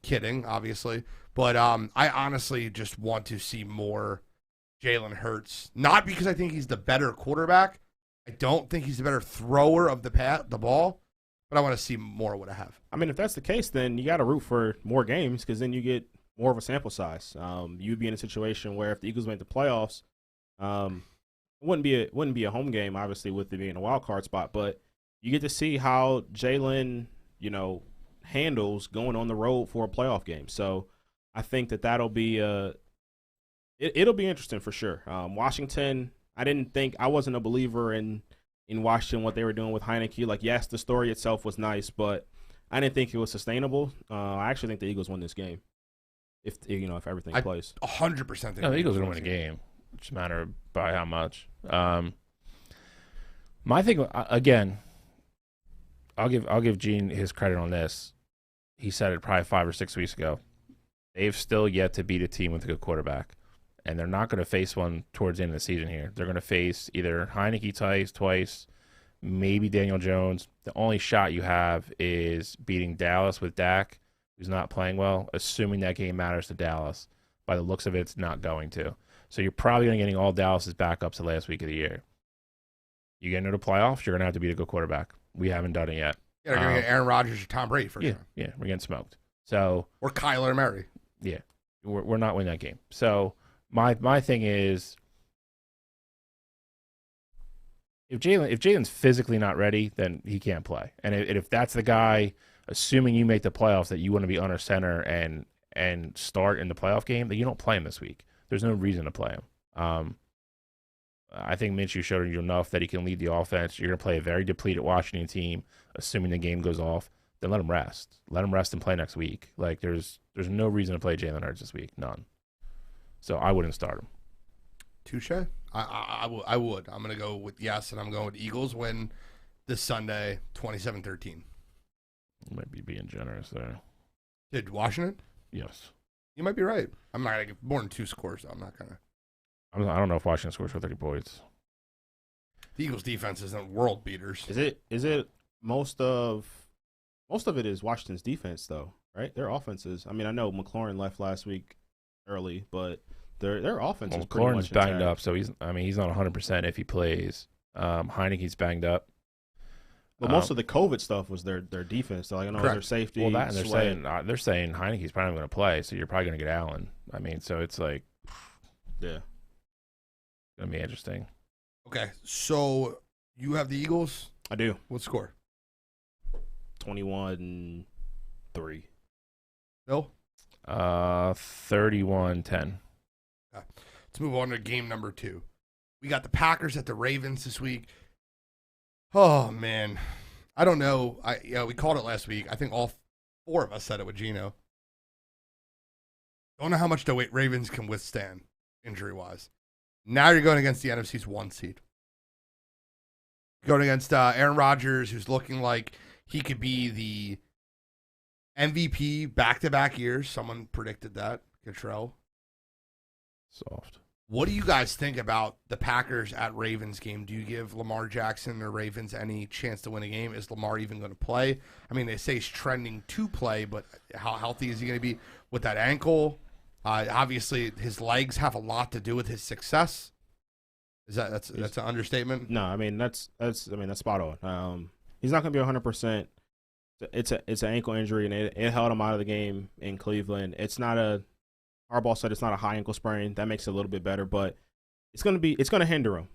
Kidding, obviously. But I honestly just want to see more Jalen Hurts. Not because I think he's the better quarterback. I don't think he's the better thrower of the ball. But I want to see more of what I have. I mean, if that's the case, then you got to root for more games because then you get more of a sample size. You'd be in a situation where if the Eagles made the playoffs, it wouldn't be a home game, obviously, with it being a wild card spot. But you get to see how Jalen, handles going on the road for a playoff game. So I think that'll be it'll be interesting for sure. Washington, I wasn't a believer in Washington, what they were doing with Heineke. Yes, the story itself was nice, but I didn't think it was sustainable. I actually think the Eagles win this game if everything plays. 100% think the Eagles are going to win a game. It's just a matter of by how much. My thing, again, I'll give Gene his credit on this. He said it probably 5 or 6 weeks ago. They've still yet to beat a team with a good quarterback, and they're not going to face one towards the end of the season here. They're going to face either Heineke twice, maybe Daniel Jones. The only shot you have is beating Dallas with Dak, who's not playing well, assuming that game matters to Dallas. By the looks of it, it's not going to. So you're probably going to getting all Dallas's backups the last week of the year. You get into the playoffs, you're going to have to beat a good quarterback. We haven't done it yet. Yeah, they're going to get Aaron Rodgers or Tom Brady for sure. Yeah, we're getting smoked. So or Kyler Murray. Yeah, we're not winning that game. So my thing is, if Jalen's physically not ready, then he can't play. And if that's the guy, assuming you make the playoffs, that you want to be under center and start in the playoff game, then you don't play him this week. There's no reason to play him. I think Minshew showed you enough that he can lead the offense. You're going to play a very depleted Washington team, assuming the game goes off. Then let him rest. Let him rest and play next week. Like there's no reason to play Jalen Hurts this week. None. So I wouldn't start him. Touche. I would. I'm going to go with yes, and I'm going with Eagles win this Sunday, 27-13. Might be being generous there. Did Washington? Yes. You might be right. I'm not going to get more than 2 scores, so I'm not going to. I don't know if Washington scores for 30 points. The Eagles' defense isn't world beaters. Is it most of it is Washington's defense though, right? Their offenses. I mean, I know McLaurin left last week early, but their offense is pretty much McLaurin's banged up, so he's not 100% if he plays. Heineke's banged up. But most of the COVID stuff was their defense. So, like, I know their safety. Well, that and they're saying Heineke's probably going to play, so you're probably going to get Allen. I mean, so it's like, yeah, going to be interesting. Okay, so you have the Eagles? I do. What score? 21-3. Bill? 31-10. Okay. Let's move on to game number 2. We got the Packers at the Ravens this week. Oh, man. I don't know. We called it last week. I think all 4 of us said it with Gino. Don't know how much the Ravens can withstand injury-wise. Now you're going against the NFC's 1 seed. Going against Aaron Rodgers, who's looking like he could be the MVP back-to-back years. Someone predicted that. Cottrell. Soft. What do you guys think about the Packers at Ravens game? Do you give Lamar Jackson or Ravens any chance to win a game? Is Lamar even going to play? I mean, they say he's trending to play, but how healthy is he going to be with that ankle? Obviously, his legs have a lot to do with his success. That's an understatement? No, I mean that's spot on. He's not going to be 100%. It's an ankle injury, and it held him out of the game in Cleveland. Harbaugh said it's not a high ankle sprain. That makes it a little bit better, but it's going to hinder him.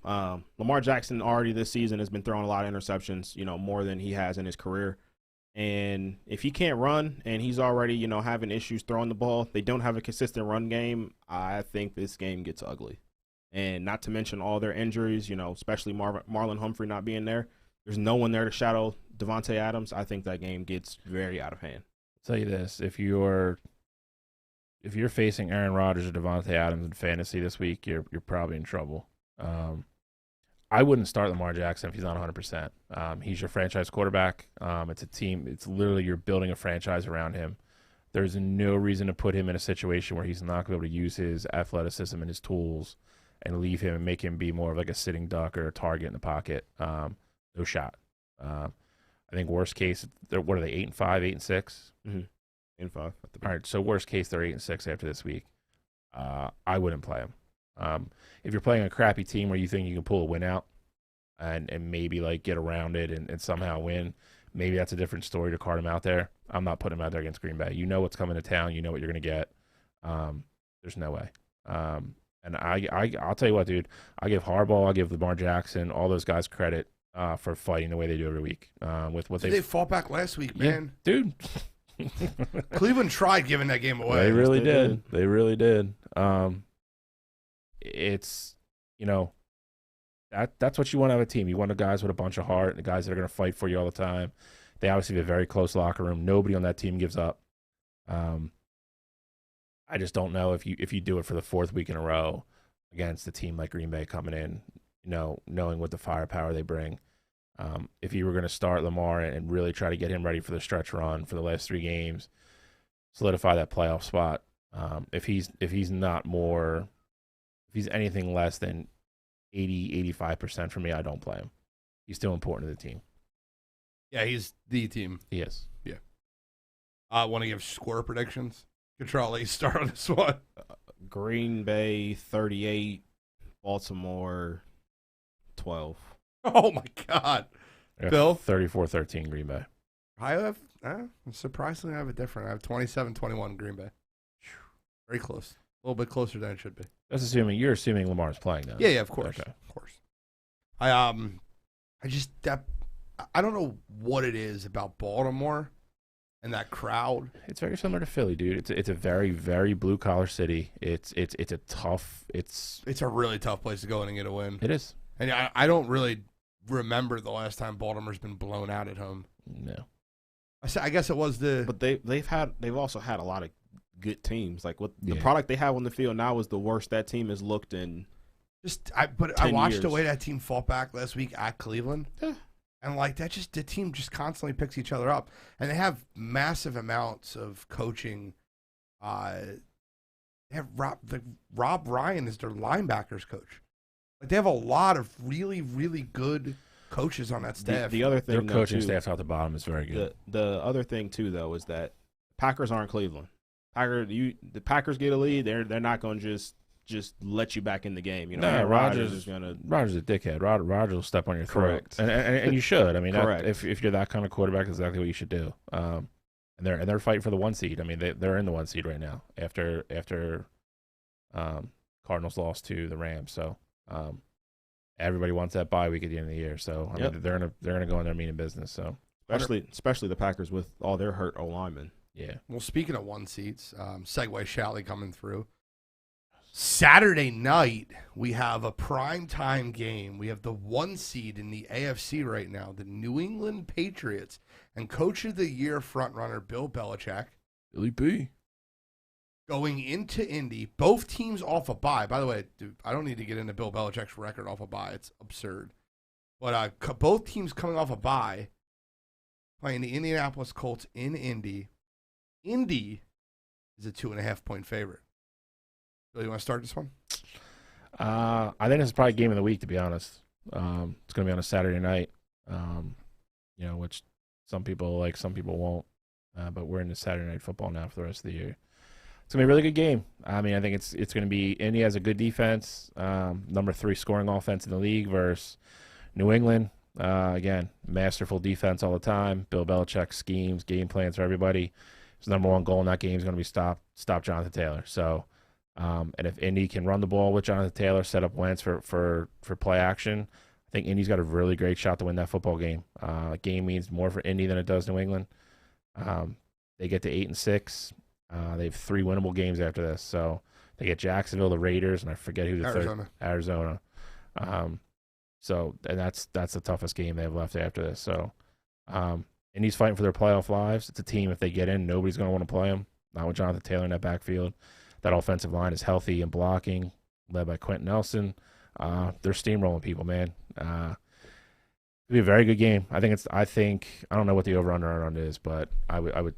Lamar Jackson already this season has been throwing a lot of interceptions, more than he has in his career. And if he can't run and he's already, having issues throwing the ball, they don't have a consistent run game, I think this game gets ugly. And not to mention all their injuries, especially Marlon Humphrey not being there. There's no one there to shadow Devontae Adams. I think that game gets very out of hand. I'll tell you this, if you're facing Aaron Rodgers or Devontae Adams in fantasy this week, you're probably in trouble. I wouldn't start Lamar Jackson if he's not 100%. He's your franchise quarterback. It's a team. It's literally you're building a franchise around him. There's no reason to put him in a situation where he's not going to be able to use his athleticism and his tools and leave him and make him be more of like a sitting duck or a target in the pocket. No shot. I think worst case, what are they, 8-5, 8-6? Mm-hmm. 8-5. All right, so worst case, they're 8-6 after this week. I wouldn't play him. If you're playing a crappy team where you think you can pull a win out and maybe like get around it and somehow win, maybe that's a different story to card him out there. I'm not putting him out there against Green Bay. You know what's coming to town. You know what you're going to get. There's no way. And I'll tell you what, dude. I give Harbaugh, I give Lamar Jackson, all those guys credit for fighting the way they do every week. With what they fought back last week, man. Yeah, dude. Cleveland tried giving that game away. They really did. They really did. It's that's what you want out of a team. You want the guys with a bunch of heart, the guys that are going to fight for you all the time. They obviously have a very close locker room. Nobody on that team gives up. I just don't know if you do it for the 4th week in a row against a team like Green Bay coming in, knowing what the firepower they bring. If you were going to start Lamar and really try to get him ready for the stretch run for the last 3 games, solidify that playoff spot. If he's anything less than 85% for me, I don't play him. He's still important to the team. Yeah, he's the team. He is. Yeah. I want to give score predictions. Control, you start on this one. Green Bay 38, Baltimore 12. Oh my God. Bill? 34-13 Green Bay. I have, surprisingly, I have a different. I have 27-21 Green Bay. Very close. A little bit closer than it should be. That's assuming you're assuming Lamar's playing now. Yeah, of course. Okay. Of course. I don't know what it is about Baltimore and that crowd. It's very similar to Philly, dude. It's a very, very blue collar city. It's a really tough place to go in and get a win. It is. And I don't really remember the last time Baltimore's been blown out at home. No. I guess it was But they've also had a lot of good teams. Like what the Yeah. product they have on the field now is the worst that team has looked in. I watched the years. way that team fought back last week at Cleveland. Yeah. And like the team just constantly picks each other up. And they have massive amounts of coaching. They have Rob Ryan is their linebackers coach. Like they have a lot of really, really good coaches on that staff. The other thing, their coaching staff top to bottom is very good. The other thing too, though, is that Packers aren't Cleveland. The Packers get a lead, they're not going to just let you back in the game. You know, No, Rodgers is going to. Rodgers a dickhead. Rodgers will step on your throat, Correct. and you should. I mean, Correct. If you're that kind of quarterback, that's exactly what you should do. And they're fighting for the 1 seed. I mean, they're in the 1 seed right now after Cardinals lost to the Rams. So everybody wants that bye week at the end of the year. So I mean, they're gonna go in there meaning business. So especially the Packers with all their hurt O linemen. yeah. Well, speaking of 1 seeds, segue Shally coming through. Saturday night, we have a primetime game. We have the 1 seed in the AFC right now, the New England Patriots, and Coach of the Year frontrunner Bill Belichick. Billy B. Going into Indy, both teams off a bye. By the way, dude, I don't need to get into Bill Belichick's record off a bye. It's absurd. But both teams coming off a bye, playing the Indianapolis Colts in Indy. Indy is a 2.5-point favorite. Bill, you want to start this one? I think this is probably game of the week, to be honest. It's going to be on a Saturday night, which some people like, some people won't. But we're into Saturday night football now for the rest of the year. It's going to be a really good game. I mean, I think it's going to be Indy has a good defense, number 3 scoring offense in the league versus New England. Again, masterful defense all the time. Bill Belichick schemes, game plans for everybody. His number 1 goal in that game is going to be stop Jonathan Taylor. So, and if Indy can run the ball with Jonathan Taylor, set up Wentz for play action, I think Indy's got a really great shot to win that football game. Game means more for Indy than it does New England. They get to 8-6. They have 3 winnable games after this. So they get Jacksonville, the Raiders, and I forget who the Arizona. So and that's the toughest game they have left after this. So Indy's fighting for their playoff lives. It's a team, if they get in, nobody's going to want to play them. Not with Jonathan Taylor in that backfield. That offensive line is healthy and blocking, led by Quentin Nelson. They're steamrolling people, man. It'll be a very good game. I don't know what the over-under is, but I would,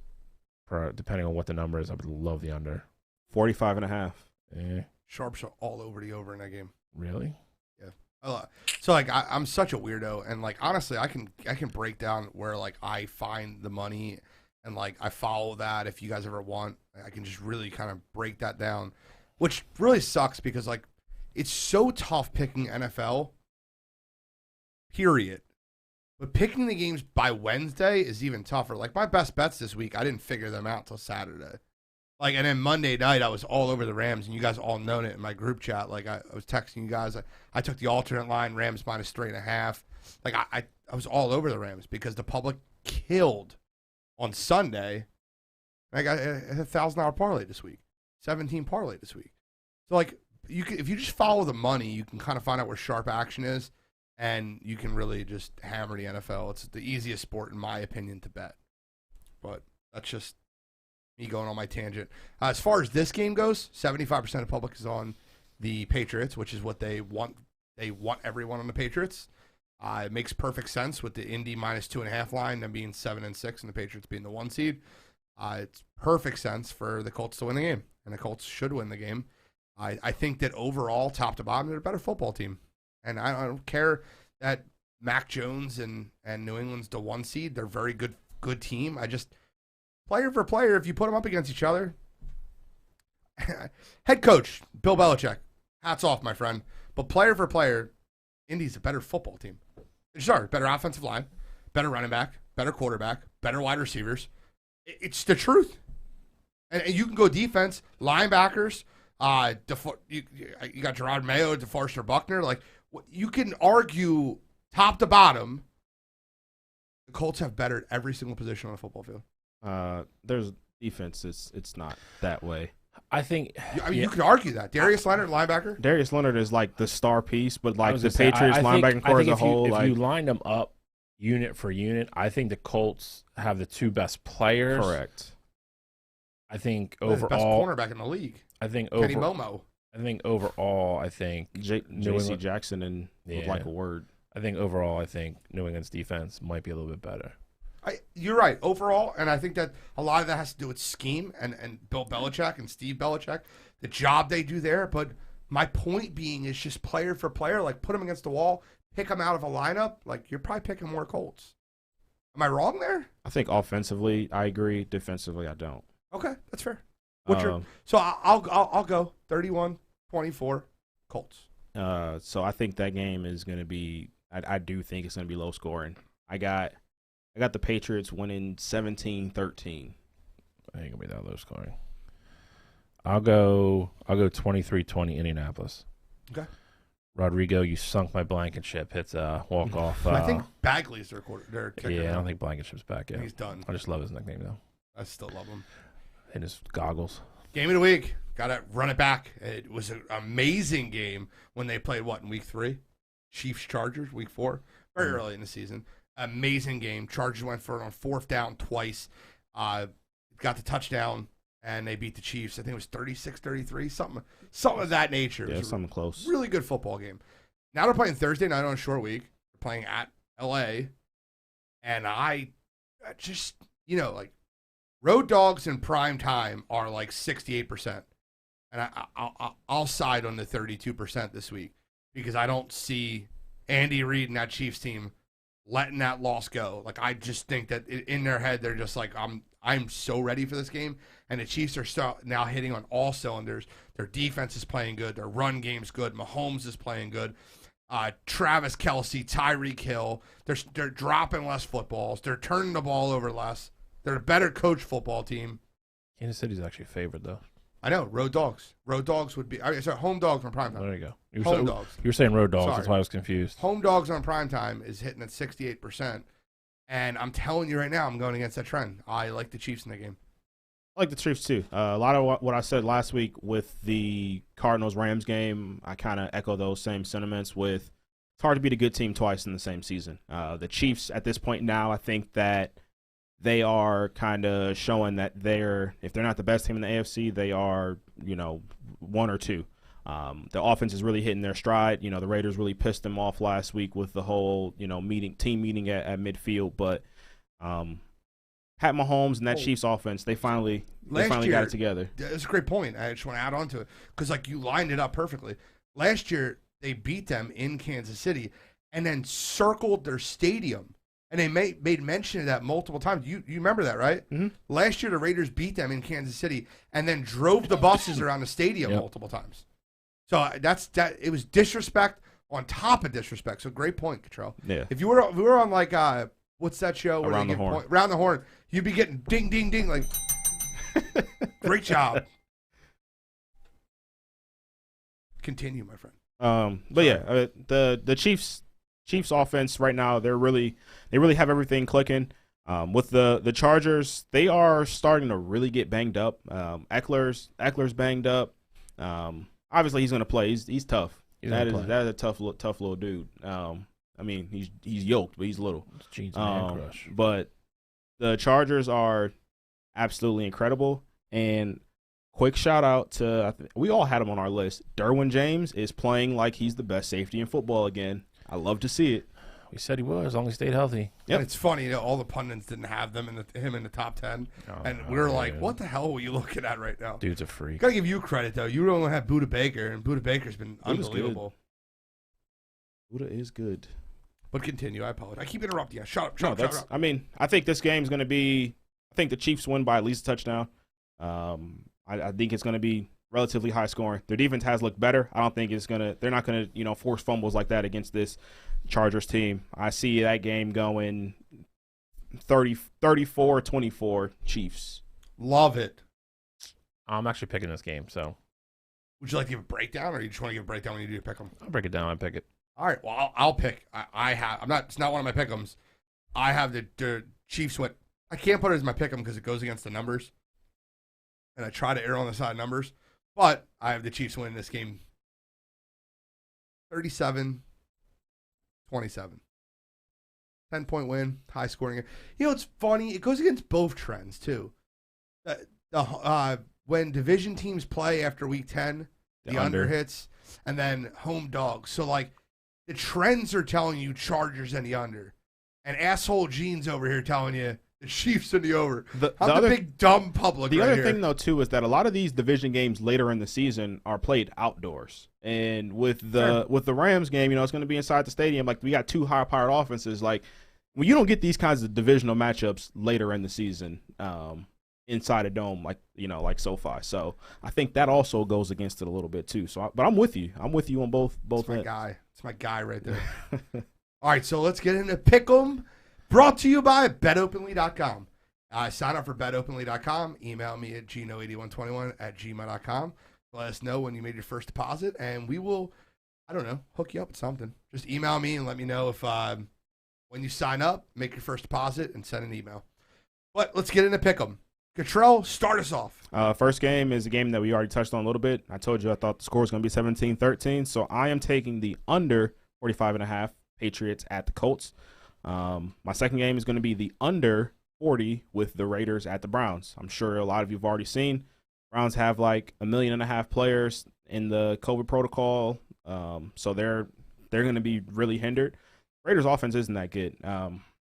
depending on what the number is, I would love the under. 45.5. Sharps are all over the over in that game. Really? Yeah. So like I'm such a weirdo, and like honestly, I can break down where like I find the money, and like I follow that. If you guys ever want, I can just really kind of break that down, which really sucks because like it's so tough picking NFL. Period. But picking the games by Wednesday is even tougher. Like my best bets this week, I didn't figure them out till Saturday. Like, and then Monday night, I was all over the Rams, and you guys all known it in my group chat. Like, I was texting you guys. I took the alternate line, Rams minus 3.5. Like, I was all over the Rams because the public killed on Sunday. And I got a $1,000 parlay this week, 17 parlay this week. So, like, if you just follow the money, you can kind of find out where sharp action is, and you can really just hammer the NFL. It's the easiest sport, in my opinion, to bet. But that's just me going on my tangent. As far as this game goes, 75% of the public is on the Patriots, which is what they want. They want everyone on the Patriots. It makes perfect sense with the Indy -2.5 line, them being 7 and 6, and the Patriots being the 1 seed. It's perfect sense for the Colts to win the game, and the Colts should win the game. I think that overall, top to bottom, they're a better football team, and I don't care that Mac Jones and New England's the 1 seed. They're a very good team. I just player for player, if you put them up against each other. Head coach Bill Belichick, hats off, my friend. But player for player, Indy's a better football team. They just are. Better offensive line, better running back, better quarterback, better wide receivers. It's the truth. And you can go defense, linebackers. You got Gerard Mayo, DeForest Buckner. Like, you can argue top to bottom. The Colts have better at every single position on the football field. There's defense. It's not that way. I think. You could argue that Darius Leonard, linebacker. Darius Leonard is like the star piece, but like the Patriots linebacking core as a whole. If you lined them up unit for unit, I think the Colts have the 2 best players. Correct. I think They're overall, the best cornerback in the league. I think Kenny Momo. I think overall, I think J.C. Jackson would like a word. I think overall, I think New England's defense might be a little bit better. You're right, overall, and I think that a lot of that has to do with scheme and Bill Belichick and Steve Belichick, the job they do there. But my point being is just player for player, like put them against the wall, pick them out of a lineup. Like, you're probably picking more Colts. Am I wrong there? I think offensively, I agree. Defensively, I don't. Okay, that's fair. So I'll go 31-24 Colts. So I think that game is going to be. I do think it's going to be low scoring. I got the Patriots winning 17-13. I think it'll be that low scoring. I'll go 23-20 Indianapolis. Okay. Rodrigo, you sunk my Blankenship. Hits a walk off. I think Bagley's their kicker. Yeah, now. I don't think Blankenship's back yet. He's done. I just love his nickname though. I still love him. And his goggles. Game of the week. Got to run it back. It was an amazing game when they played, in week 3? Chiefs-Chargers, week 4. Very early in the season. Amazing game. Chargers went for it on 4th down twice. Got the touchdown, and they beat the Chiefs. I think it was 36-33, something of that nature. Yeah, something close. Really good football game. Now they're playing Thursday night on a short week. They're playing at L.A., and I just, road dogs in prime time are like 68%. And I'll side on the 32% this week because I don't see Andy Reid and that Chiefs team letting that loss go. Like, I just think that in their head, they're just like, I'm so ready for this game. And the Chiefs are now hitting on all cylinders. Their defense is playing good. Their run game's good. Mahomes is playing good. Travis Kelce, Tyreek Hill, they're dropping less footballs. They're turning the ball over less. They're a better coached football team. Kansas City's actually favored, though. I know, road dogs. Road dogs would be home dogs on prime time. There you go. Dogs. You were saying road dogs. Sorry. That's why I was confused. Home dogs on prime time is hitting at 68%. And I'm telling you right now, I'm going against that trend. I like the Chiefs in the game. I like the Chiefs, too. A lot of what I said last week with the Cardinals-Rams game, I kind of echo those same sentiments with it's hard to beat a good team twice in the same season. The Chiefs, at this point now, I think that they are kind of showing that if they're not the best team in the AFC, they are, 1 or 2. The offense is really hitting their stride. The Raiders really pissed them off last week with the whole, team meeting at midfield. But Pat Mahomes and that Chiefs offense, they finally got it together. That's a great point. I just want to add on to it because, you lined it up perfectly. Last year, they beat them in Kansas City and then circled their stadium. And they made mention of that multiple times. You remember that, right? Mm-hmm. Last year, the Raiders beat them in Kansas City and then drove the buses around the stadium multiple times. So it was disrespect on top of disrespect. So great point, Cottrell. Yeah. If we were on what's that show? Where Around they the give Horn. Around the Horn. You'd be getting ding, ding, ding. Like, great job. Continue, my friend. The Chiefs offense right now, they really have everything clicking. With the Chargers, they are starting to really get banged up. Eckler's banged up. Obviously he's going to play. He's tough. That is a tough little dude. He's yoked, but he's little. Jeans man crush. But the Chargers are absolutely incredible. And quick shout out to we all had him on our list. Derwin James is playing like he's the best safety in football again. I love to see it. He said he was, as long as he stayed healthy. Yep. And it's funny, all the pundits didn't have him in the top 10. And we were like, what the hell were you looking at right now? Dude's a freak. Got to give you credit, though. You only have Buda Baker, and Buda Baker's been unbelievable. Buda is good. But continue. I apologize. I keep interrupting you. Shut up. I mean, I think this game's going to be – I think the Chiefs win by at least a touchdown. I think it's going to be relatively high scoring. Their defense has looked better. I don't think it's going to – they're not going to, force fumbles like that against this Chargers team. I see that game going 34-24 Chiefs. Love it. I'm actually picking this game, so. Would you like to give a breakdown, or you just want to give a breakdown when you do pick them? I'll break it down. I pick it. All right. Well, I'll pick. It's not one of my pick 'ems. I have the Chiefs win. I can't put it as my pick 'em because it goes against the numbers. And I try to err on the side of numbers. But I have the Chiefs win this game 37-27. 10-point win, high scoring. It's funny. It goes against both trends, too. When division teams play after week 10, the under hits, and then home dogs. So, the trends are telling you Chargers and the under. And asshole Gene's over here telling you the Chiefs and the over. I'm the big dumb public The right other here. thing, though, too, is that a lot of these division games later in the season are played outdoors. And with the Rams game, it's going to be inside the stadium. We got two high-powered offenses. When you don't get these kinds of divisional matchups later in the season, inside a dome like SoFi. So I think that also goes against it a little bit too. But I'm with you. I'm with you on both. It's my guy. It's my guy right there. All right, so let's get into Pick'em, brought to you by BetOpenly.com. Sign up for BetOpenly.com. Email me at gino8121@gmail.com. Let us know when you made your first deposit, and we will, hook you up with something. Just email me and let me know if when you sign up, make your first deposit, and send an email. But let's get into Pick'em. Cottrell, start us off. First game is a game that we already touched on a little bit. I told you I thought the score was going to be 17-13, so I am taking the under 45.5 Patriots at the Colts. My second game is going to be the under 40 with the Raiders at the Browns. I'm sure a lot of you have already seen. Browns have 1.5 million players in the COVID protocol, so they're going to be really hindered. Raiders offense isn't that good.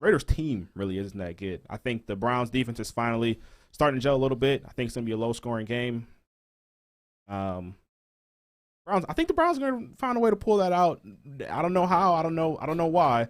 Raiders team really isn't that good. I think the Browns defense is finally starting to gel a little bit. I think it's going to be a low-scoring game. I think the Browns are going to find a way to pull that out. I don't know how. I don't know why.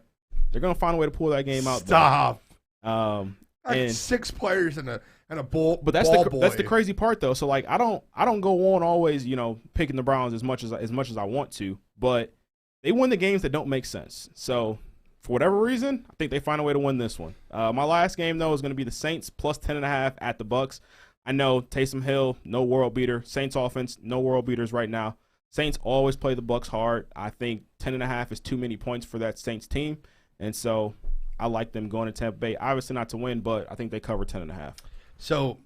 They're going to find a way to pull that game out. Stop. And 6 players and a ball. But that's the crazy part though. So I don't go on always picking the Browns as much as I want to, but they win the games that don't make sense. So for whatever reason, I think they find a way to win this one. My last game, though, is going to be the Saints plus 10.5 at the Bucks. I know Taysom Hill, no world beater. Saints offense, no world beaters right now. Saints always play the Bucks hard. I think 10.5 is too many points for that Saints team, and so I like them going to Tampa Bay. Obviously not to win, but I think they cover 10.5. So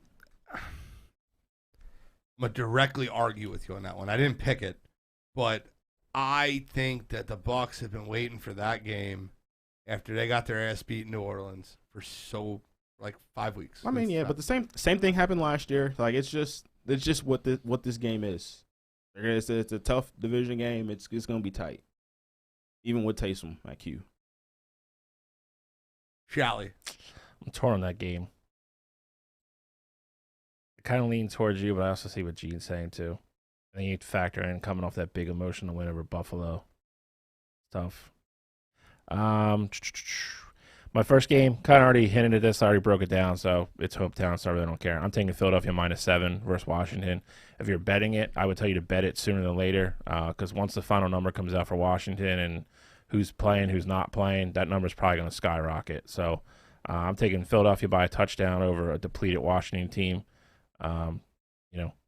I'm going to directly argue with you on that one. I didn't pick it, but I think that the Bucks have been waiting for that game after they got their ass beat in New Orleans for 5 weeks. I mean, but the same thing happened last year. It's just what this game is. It's a tough division game. It's going to be tight, even with Taysom at Q. Shally. I'm torn on that game. I kind of lean towards you, but I also see what Gene's saying too. I think you need to factor in coming off that big emotional win over Buffalo. It's tough. My first game, kind of already hinted at this. I already broke it down, so it's hometown, so I really don't care. I'm taking Philadelphia -7 versus Washington. If you're betting it, I would tell you to bet it sooner than later, because once the final number comes out for Washington and who's playing, who's not playing, that number's probably going to skyrocket. So I'm taking Philadelphia by a touchdown over a depleted Washington team.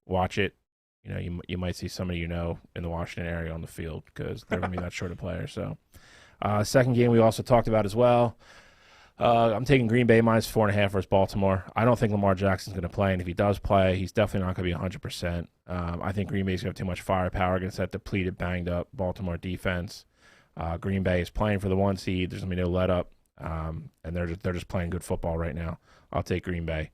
Watch it. You might see somebody in the Washington area on the field because they're going to be that short of players. So second game we also talked about as well. I'm taking Green Bay -4.5 versus Baltimore. I don't think Lamar Jackson's going to play, and if he does play, he's definitely not going to be 100%. I think Green Bay's going to have too much firepower against that depleted, banged-up Baltimore defense. Green Bay is playing for the 1 seed. There's going to be no let-up, and they're just playing good football right now. I'll take Green Bay.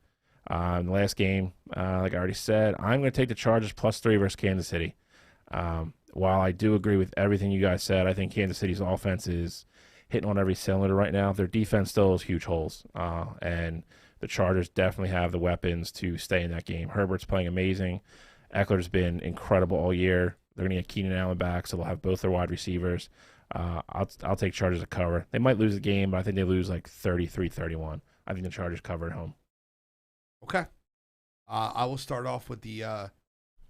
The last game, like I already said, I'm going to take the Chargers +3 versus Kansas City. While I do agree with everything you guys said, I think Kansas City's offense is hitting on every cylinder right now. Their defense still has huge holes, and the Chargers definitely have the weapons to stay in that game. Herbert's playing amazing. Eckler's been incredible all year. They're going to get Keenan Allen back, so they'll have both their wide receivers. I'll take Chargers to cover. They might lose the game, but I think they lose like 33-31. I think the Chargers cover at home. Okay. I will start off with the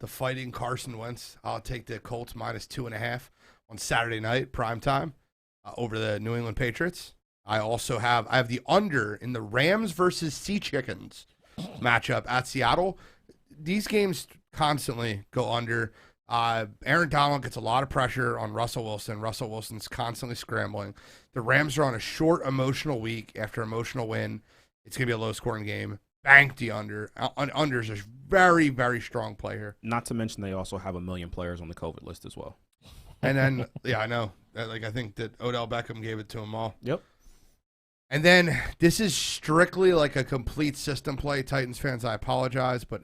fighting Carson Wentz. I'll take the Colts -2.5 on Saturday night, prime time, over the New England Patriots. I also have the under in the Rams versus Sea Chickens matchup at Seattle. These games constantly go under. Aaron Donald gets a lot of pressure on Russell Wilson. Russell Wilson's constantly scrambling. The Rams are on a short emotional week after emotional win. It's going to be a low-scoring game. Bank the under. Under is a very, very strong play here. Not to mention they also have 1 million players on the COVID list as well. And then, yeah, I know. I think that Odell Beckham gave it to them all. Yep. And then this is strictly like a complete system play. Titans fans, I apologize, but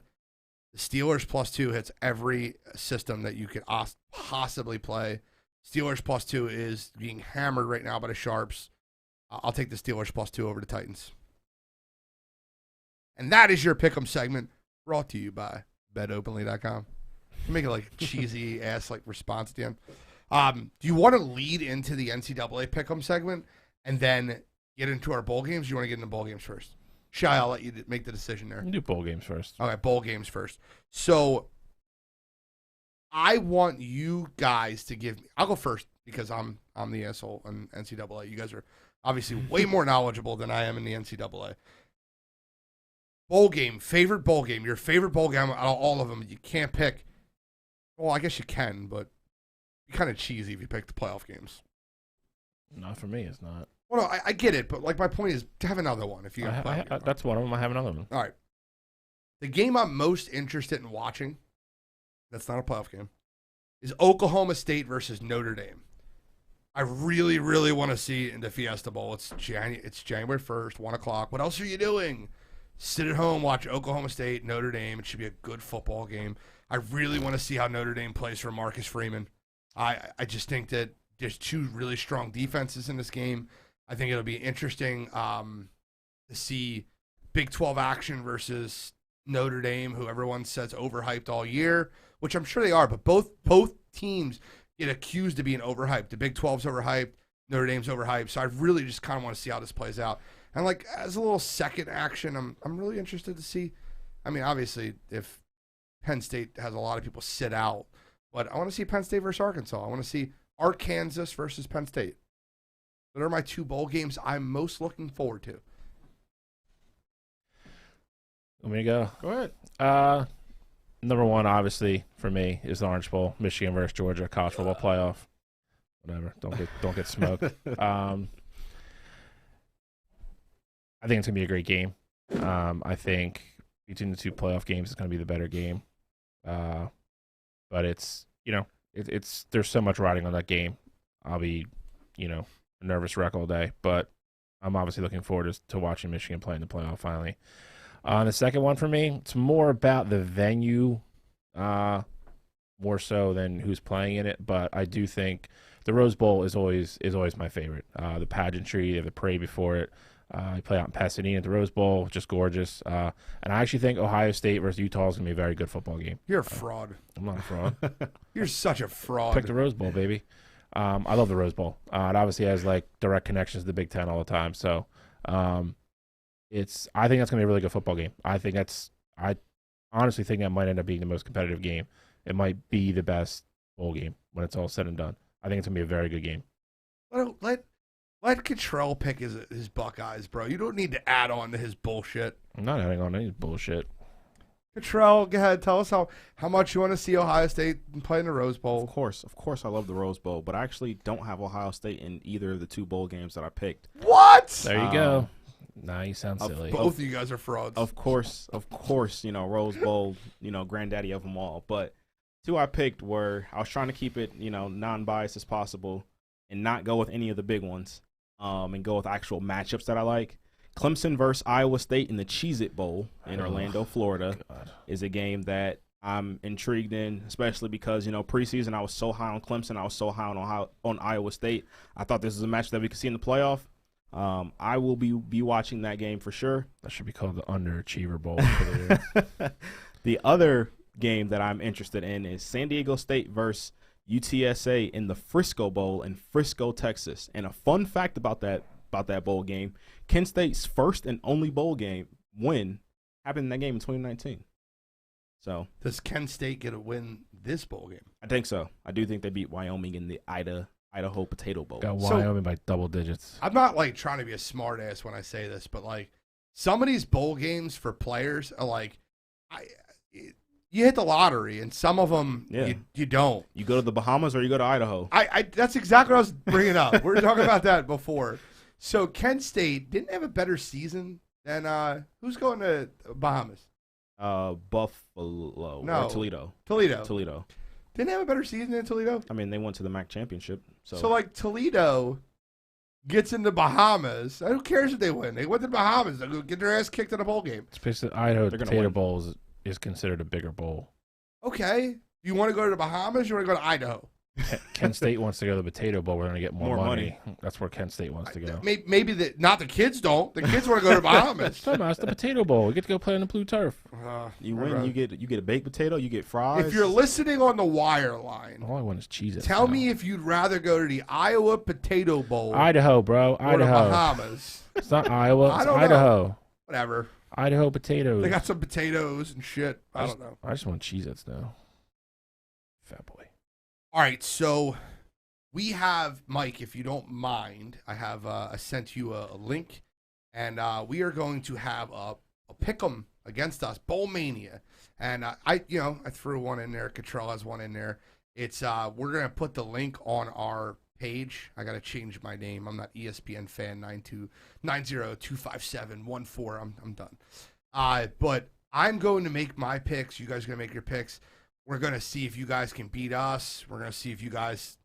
the Steelers +2 hits every system that you could possibly play. Steelers +2 is being hammered right now by the Sharps. I'll take the Steelers +2 over the Titans. And that is your Pick'em segment, brought to you by BetOpenly.com. You make it like cheesy ass like response at the end. Do you want to lead into the NCAA Pick'em segment and then get into our bowl games? Or do you want to get into bowl games first? Shy, I'll let you make the decision there. You do bowl games first. Okay, bowl games first. So I want you guys to give me. I'll go first because I'm the asshole in NCAA. You guys are obviously way more knowledgeable than I am in the NCAA. Bowl game, favorite bowl game, your favorite bowl game out of all of them. You can't pick. Well, I guess you can, but it's kind of cheesy if you pick the playoff games. Not for me, it's not. Well, no, I get it, but like my point is to have another one. If you that's one of them. I have another one. All right. The game I'm most interested in watching, that's not a playoff game, is Oklahoma State versus Notre Dame. I really, really want to see it in the Fiesta Bowl. It's January 1st, 1 o'clock. What else are you doing? Sit at home, watch Oklahoma State, Notre Dame. It should be a good football game. I really want to see how Notre Dame plays for Marcus Freeman. I just think that there's two really strong defenses in this game. I think it'll be interesting to see Big 12 action versus Notre Dame, who everyone says overhyped all year, which I'm sure they are, but both teams get accused of being overhyped. The Big 12's overhyped, Notre Dame's overhyped, so I really just kind of want to see how this plays out. And like as a little second action, I'm really interested to see. I mean, obviously, if Penn State has a lot of people sit out, but I want to see Penn State versus Arkansas. I want to see Arkansas versus Penn State. Those are my two bowl games I'm most looking forward to. Want me to go? Go ahead. Number one, obviously, for me, is the Orange Bowl, Michigan versus Georgia, college football playoff. Whatever. Don't get smoked. I think it's gonna be a great game. I think between the two playoff games, it's gonna be the better game. But it's there's so much riding on that game. I'll be, a nervous wreck all day. But I'm obviously looking forward to watching Michigan play in the playoff finally. The second one for me, it's more about the venue, more so than who's playing in it. But I do think the Rose Bowl is always my favorite. The pageantry, the parade before it. I play out in Pasadena at the Rose Bowl, just gorgeous. And I actually think Ohio State versus Utah is going to be a very good football game. You're a fraud. I'm not a fraud. You're such a fraud. Pick the Rose Bowl, baby. I love the Rose Bowl. It obviously has direct connections to the Big Ten all the time. So I think that's going to be a really good football game. I honestly think that might end up being the most competitive game. It might be the best bowl game when it's all said and done. I think it's going to be a very good game. Let Cottrell pick his Buckeyes, bro. You don't need to add on to his bullshit. I'm not adding on to any bullshit. Cottrell, go ahead. Tell us how much you want to see Ohio State play in the Rose Bowl. Of course I love the Rose Bowl, but I actually don't have Ohio State in either of the two bowl games that I picked. What? There you go. Nah, you sound silly. Both of you guys are frauds. Of course, Rose Bowl, granddaddy of them all. But two I picked were, I was trying to keep it, non-biased as possible and not go with any of the big ones. And go with actual matchups that I like. Clemson versus Iowa State in the Cheez-It Bowl in Orlando, Florida, is a game that I'm intrigued in, especially because, preseason I was so high on Clemson. I was so high on Iowa State. I thought this was a match that we could see in the playoff. I will be watching that game for sure. That should be called the Underachiever Bowl. For the year. The other game that I'm interested in is San Diego State versus UTSA in the Frisco Bowl in Frisco, Texas. And a fun fact about that bowl game, Kent State's first and only bowl game win happened in that game in 2019. So does Kent State get a win this bowl game? I think so. I do think they beat Wyoming in the Idaho Potato Bowl. Got Wyoming by double digits. I'm not like trying to be a smart ass when I say this, but like some of these bowl games for players are like, you hit the lottery, and some of them you don't. You go to the Bahamas or you go to Idaho. That's exactly what I was bringing up. We were talking about that before. So Kent State didn't have a better season than who's going to Bahamas? Buffalo. No. Or Toledo. Toledo. Didn't have a better season than Toledo? I mean, they went to the MAC championship. So like Toledo gets into Bahamas. Who cares if they win? They went to the Bahamas. They'll go get their ass kicked in a bowl game. It's basically Idaho Potato Bowl is considered a bigger bowl. Okay. You want to go to the Bahamas or you want to go to Idaho? Kent State wants to go to the Potato Bowl. We're going to get more money. That's where Kent State wants to go. Maybe not the kids don't. The kids want to go to the Bahamas. It's the Potato Bowl. We get to go play on the blue turf. You win. You get a baked potato. You get fries. If you're listening on the wire line, all I want is Cheez-Its. Tell me if you'd rather go to the Iowa Potato Bowl, Idaho, bro, Idaho, or the Bahamas. It's not Iowa. It's Idaho. Know. Whatever. Idaho potatoes. They got some potatoes and shit. I don't know. I just want Cheez-Its now. Fat boy. All right, so we have, Mike, if you don't mind, I have I sent you a link, and we are going to have a pick'em against us, BOWLMANIA. And I threw one in there. Cottrell has one in there. It's we're gonna put the link on our page. I gotta change my name. I'm not ESPN fan 929025714. I'm done. But I'm going to make my picks. You guys are gonna make your picks. We're gonna see if you guys can beat us. We're gonna see if you guys,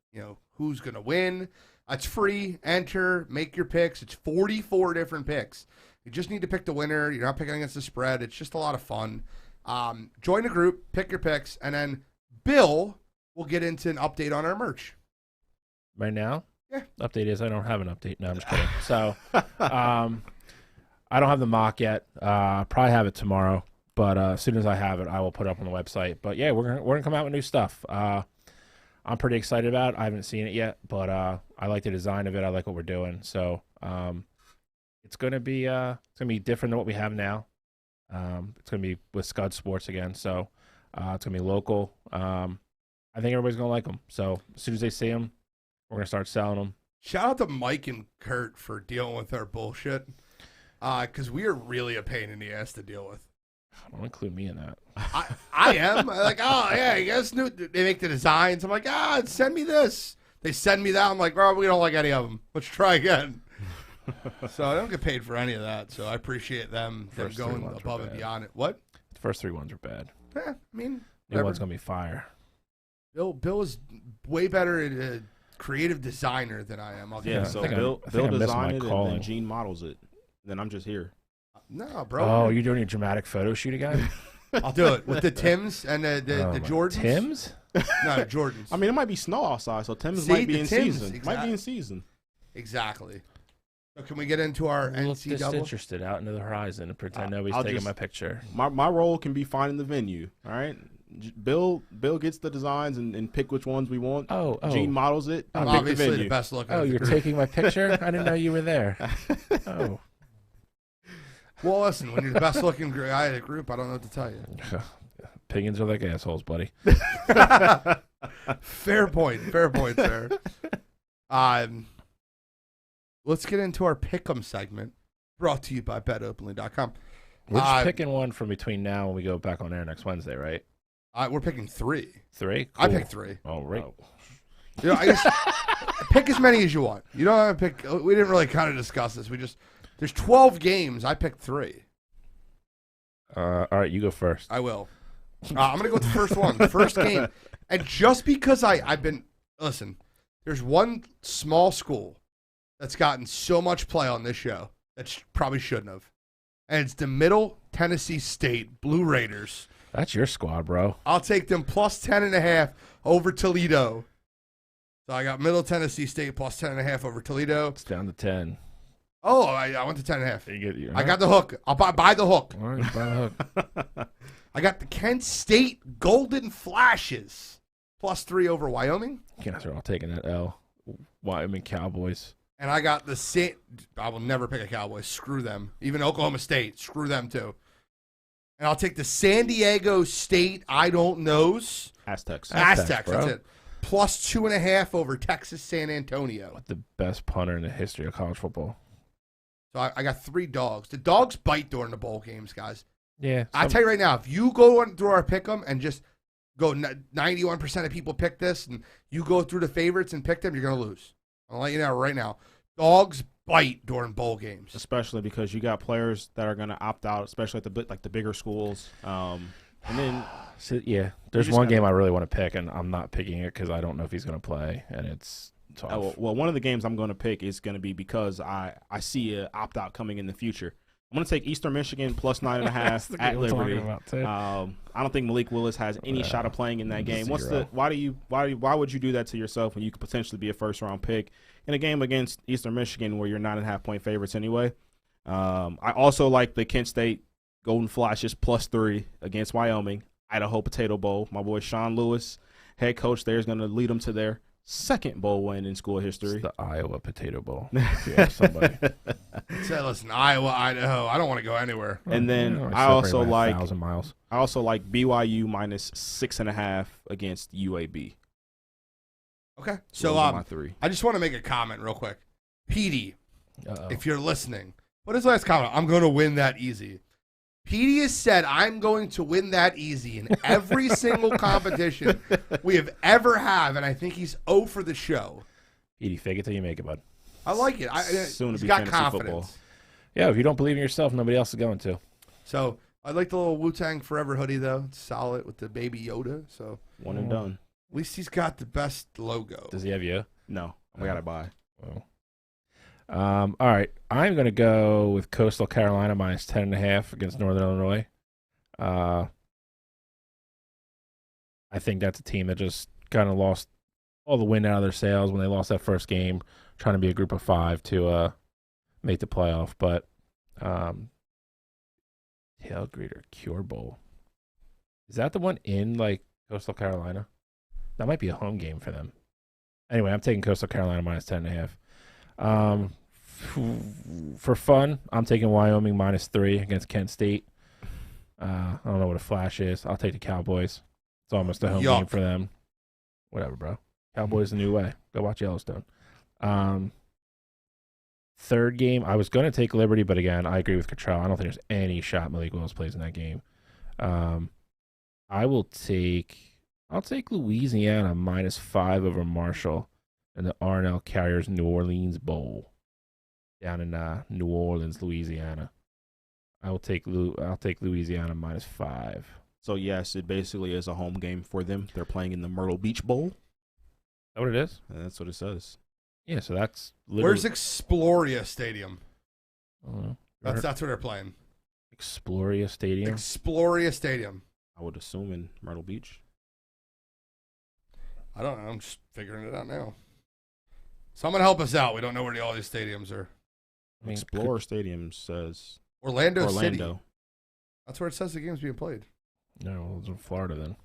who's gonna win. It's free. Enter. Make your picks. It's 44 different picks. You just need to pick the winner. You're not picking against the spread. It's just a lot of fun. Join the group, pick your picks, and then Bill will get into an update on our merch. Right now? Yeah. Update is I don't have an update. No, I'm just kidding. So, I don't have the mock yet. Probably have it tomorrow. But as soon as I have it, I will put it up on the website. But yeah, we're gonna come out with new stuff. I'm pretty excited about it. I haven't seen it yet, but I like the design of it. I like what we're doing. So it's gonna be different than what we have now. It's gonna be with Scud Sports again. So it's gonna be local. I think everybody's gonna like them. So as soon as they see them, we're gonna start selling them. Shout out to Mike and Kurt for dealing with our bullshit, because we are really a pain in the ass to deal with. Don't include me in that. I am. I'm like, oh, yeah, you guys knew. They make the designs. I'm like, send me this. They send me that. I'm like, oh, we don't like any of them. Let's try again. So I don't get paid for any of that. So I appreciate them going above and beyond it. What? The first three ones are bad. Yeah, I mean, new one's going to be fire. Bill is way better at a creative designer than I am. So Bill designed it and then Gene models it. Then I'm just here. No, bro. Oh, you're doing a dramatic photo shoot again? I'll do it with the Tims and the Jordans. Tims? No, Jordans. I mean, it might be snow outside, so Tims might be in season. Exactly. Might be in season. Exactly. So can we get into our NC double? Disinterested out into the horizon and pretend nobody's taking my picture. My role can be finding the venue. All right. Bill gets the designs and pick which ones we want. Oh. Gene models it. I'm obviously the best looking. Oh, you're taking my picture? I didn't know you were there. Oh. Well, listen, when you're the best looking guy in a group, I don't know what to tell you. Opinions are like assholes, buddy. Fair point, sir. Let's get into our pick'em segment, brought to you by BetOpenly.com. We're just picking one from between now and we go back on air next Wednesday, right? We're picking three. Three? Cool. I picked three. Oh, right. I guess pick as many as you want. You don't have to pick. We didn't really kind of discuss this. There's 12 games. I picked three. All right, you go first. I will. I'm going to go with the first one, the first game. And just because listen, there's one small school that's gotten so much play on this show that probably shouldn't have. And it's the Middle Tennessee State Blue Raiders That's your squad, bro. I'll take them plus 10.5 over Toledo. So I got Middle Tennessee State plus 10.5 over Toledo. It's down to 10. Oh, I went to 10.5. You I got the hook. I'll buy the hook. All right, buy the hook. I got the Kent State Golden Flashes plus 3 over Wyoming. You guys are all taking that L. Wyoming Cowboys. And I got the I will never pick a Cowboys. Screw them. Even Oklahoma State. Screw them too. And I'll take the San Diego State I don't knows. Aztecs. Aztecs, bro. that's it. Plus 2.5 over Texas San Antonio. The best punter in the history of college football. So I got 3 dogs. The dogs bite during the bowl games, guys. Yeah. I tell you right now, if you go on through our pick'em and just go 91% of people pick this, and you go through the favorites and pick them, you're gonna lose. I'll let you know right now. Dogs bite during bowl games, especially because you got players that are going to opt out, especially at the bigger schools. And then, there's one game I really want to pick, and I'm not picking it because I don't know if he's going to play, and it's tough. Well, one of the games I'm going to pick is going to be because I see an opt out coming in the future. I'm going to take Eastern Michigan plus 9.5 at Liberty. I don't think Malik Willis has any shot of playing in that game. Why would you do that to yourself when you could potentially be a first round pick in a game against Eastern Michigan where you're 9.5 point favorites anyway? I also like the Kent State Golden Flashes plus 3 against Wyoming. Idaho Potato Bowl. My boy Sean Lewis, head coach there, is going to lead them to their second bowl win in school history. It's the Iowa Potato Bowl. Yeah, somebody. Say, listen, Iowa, Idaho. I don't want to go anywhere. And then I also like 1,000 miles. I also like BYU minus 6.5 against UAB. Okay, So so my 3. I just want to make a comment real quick. Petey, if you're listening, what is the last comment? I'm going to win that easy. Petey has said, I'm going to win that easy in every single competition we have ever have, and I think he's 0 for the show. Petey, fake it till you make it, bud. I like it. Soon to He's be got fantasy confidence. football. Yeah, if you don't believe in yourself, nobody else is going to. So I like the little Wu-Tang Forever hoodie, though. It's solid with the baby Yoda. So One and done. at least he's got the best logo. Does he have you? No, I got to buy. Well. All right. I'm going to go with Coastal Carolina minus 10.5 against Northern Illinois. I think that's a team that just kind of lost all the wind out of their sails when they lost that first game, trying to be a group of 5 to make the playoff. But Tailgate or Cure Bowl. Is that the one in Coastal Carolina? That might be a home game for them. Anyway, I'm taking Coastal Carolina minus 10.5. For fun, I'm taking Wyoming minus 3 against Kent State. I don't know what a flash is. I'll take the Cowboys. It's almost a home game for them. Whatever, bro. Cowboys the new way. Go watch Yellowstone. Third game, I was going to take Liberty, but again, I agree with Cottrell. I don't think there's any shot Malik Willis plays in that game. I'll take Louisiana minus 5 over Marshall in the R&L Carriers New Orleans Bowl down in New Orleans, Louisiana. I'll take Louisiana minus 5. So yes, it basically is a home game for them. They're playing in the Myrtle Beach Bowl. Is that what it is? And that's what it says. Yeah, so that's Where's Exploria Stadium? I don't know. That's where they're playing. Exploria Stadium. Exploria Stadium. I would assume in Myrtle Beach. I don't know. I'm just figuring it out now. Someone help us out. We don't know where all these stadiums are. Explorer Stadium says Orlando City. Orlando. That's where it says the game's being played. No, it's in Florida then.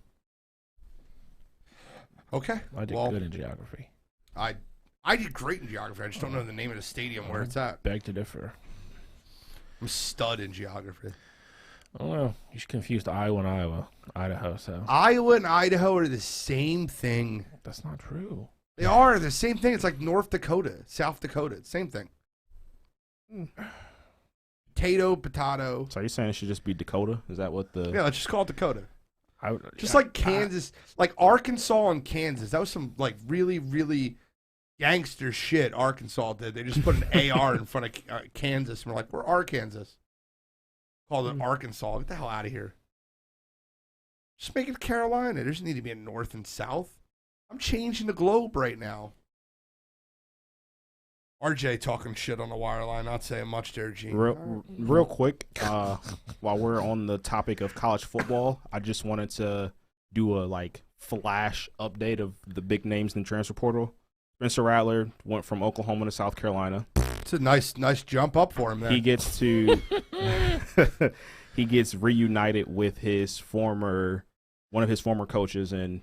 Okay. I did good in geography. I did great in geography. I just don't know the name of the stadium where it's at. Beg to differ. I'm a stud in geography. Oh, well, you should confuse Iowa and Idaho. So Iowa and Idaho are the same thing. That's not true. They are the same thing. It's like North Dakota, South Dakota. Same thing. Potato. So are you saying it should just be Dakota? Is that what the... Yeah, let's just call it Dakota. Just I- like Kansas, like Arkansas and Kansas. That was some really, really gangster shit Arkansas did. They just put an AR in front of Kansas, and we're like, we're Arkansas. Called it Arkansas. Get the hell out of here. Just make it Carolina. There doesn't need to be a North and South. I'm changing the globe right now. RJ talking shit on the wire line, not saying much there, Gene. Real quick, while we're on the topic of college football, I just wanted to do a flash update of the big names in the transfer portal. Spencer Rattler went from Oklahoma to South Carolina. It's a nice jump up for him there. He gets reunited with one of his former coaches and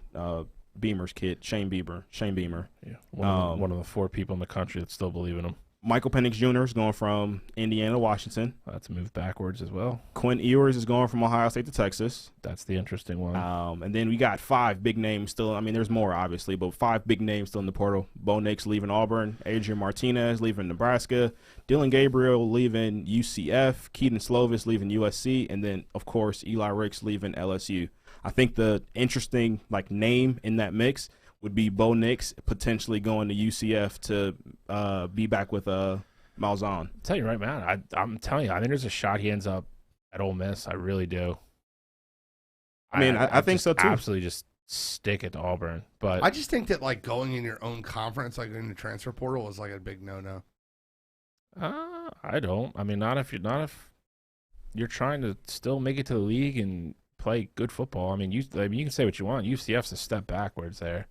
Beamer's kid, Shane Beamer. Yeah, one of the 4 people in the country that still believe in him. Michael Penix Jr. is going from Indiana to Washington. That's a move backwards as well. Quinn Ewers is going from Ohio State to Texas. That's the interesting one. And then we got 5 big names still. I mean, there's more, obviously, but 5 big names still in the portal. Bo Nix leaving Auburn. Adrian Martinez leaving Nebraska. Dylan Gabriel leaving UCF. Keaton Slovis leaving USC. And then, of course, Eli Ricks leaving LSU. I think the interesting name in that mix would be Bo Nix potentially going to UCF to be back with Malzahn. I'll tell you right, man. I'm telling you, I think there's a shot he ends up at Ole Miss. I really do. I think so too. Absolutely, just stick it to Auburn. But I just think that going in your own conference, in the transfer portal, is a big no-no. I don't. I mean, not if you're trying to still make it to the league and play good football. I mean, you can say what you want. UCF's a step backwards there.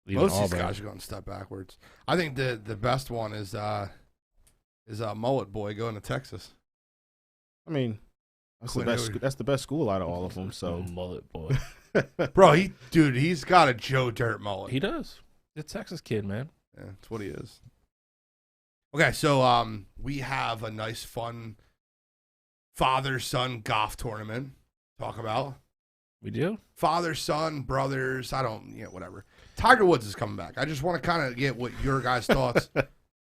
Most of these guys are going to step backwards. I think the best one is Mullet Boy going to Texas. I mean, that's the best school out of all of them. So Mullet Boy, bro, he's got a Joe Dirt mullet. He does. It's a Texas kid, man. Yeah, that's what he is. Okay, so we have a nice, fun father-son golf tournament to talk about. We do? Father, son, brothers, whatever. Tiger Woods is coming back. I just want to kind of get what your guys' thoughts.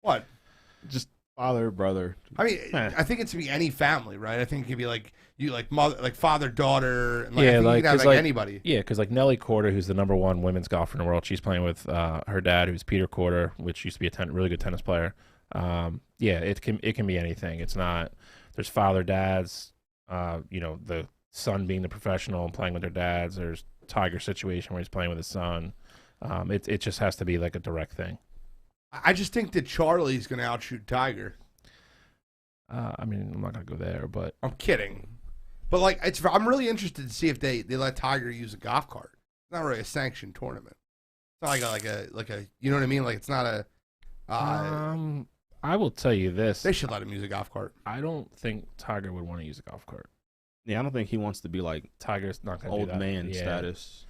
What? Just father, brother. I mean, I think it should be any family, right? I think it could be mother, father, daughter. And you can have anybody. Yeah, because Nelly Korda, who's the #1 women's golfer in the world, she's playing with her dad, who's Peter Korda, which used to be a really good tennis player. Yeah, it can be anything. It's not. There's father, dads. The son being the professional and playing with their dads. There's Tiger situation where he's playing with his son. It just has to be a direct thing. I just think that Charlie's going to outshoot Tiger. I mean, I'm not going to go there, but I'm kidding. But I'm really interested to see if they let Tiger use a golf cart. It's not really a sanctioned tournament. It's not like a you know what I mean? It's not a. I will tell you this: they should let him use a golf cart. I don't think Tiger would want to use a golf cart. Yeah, I don't think he wants to be Tiger's not going to old man status.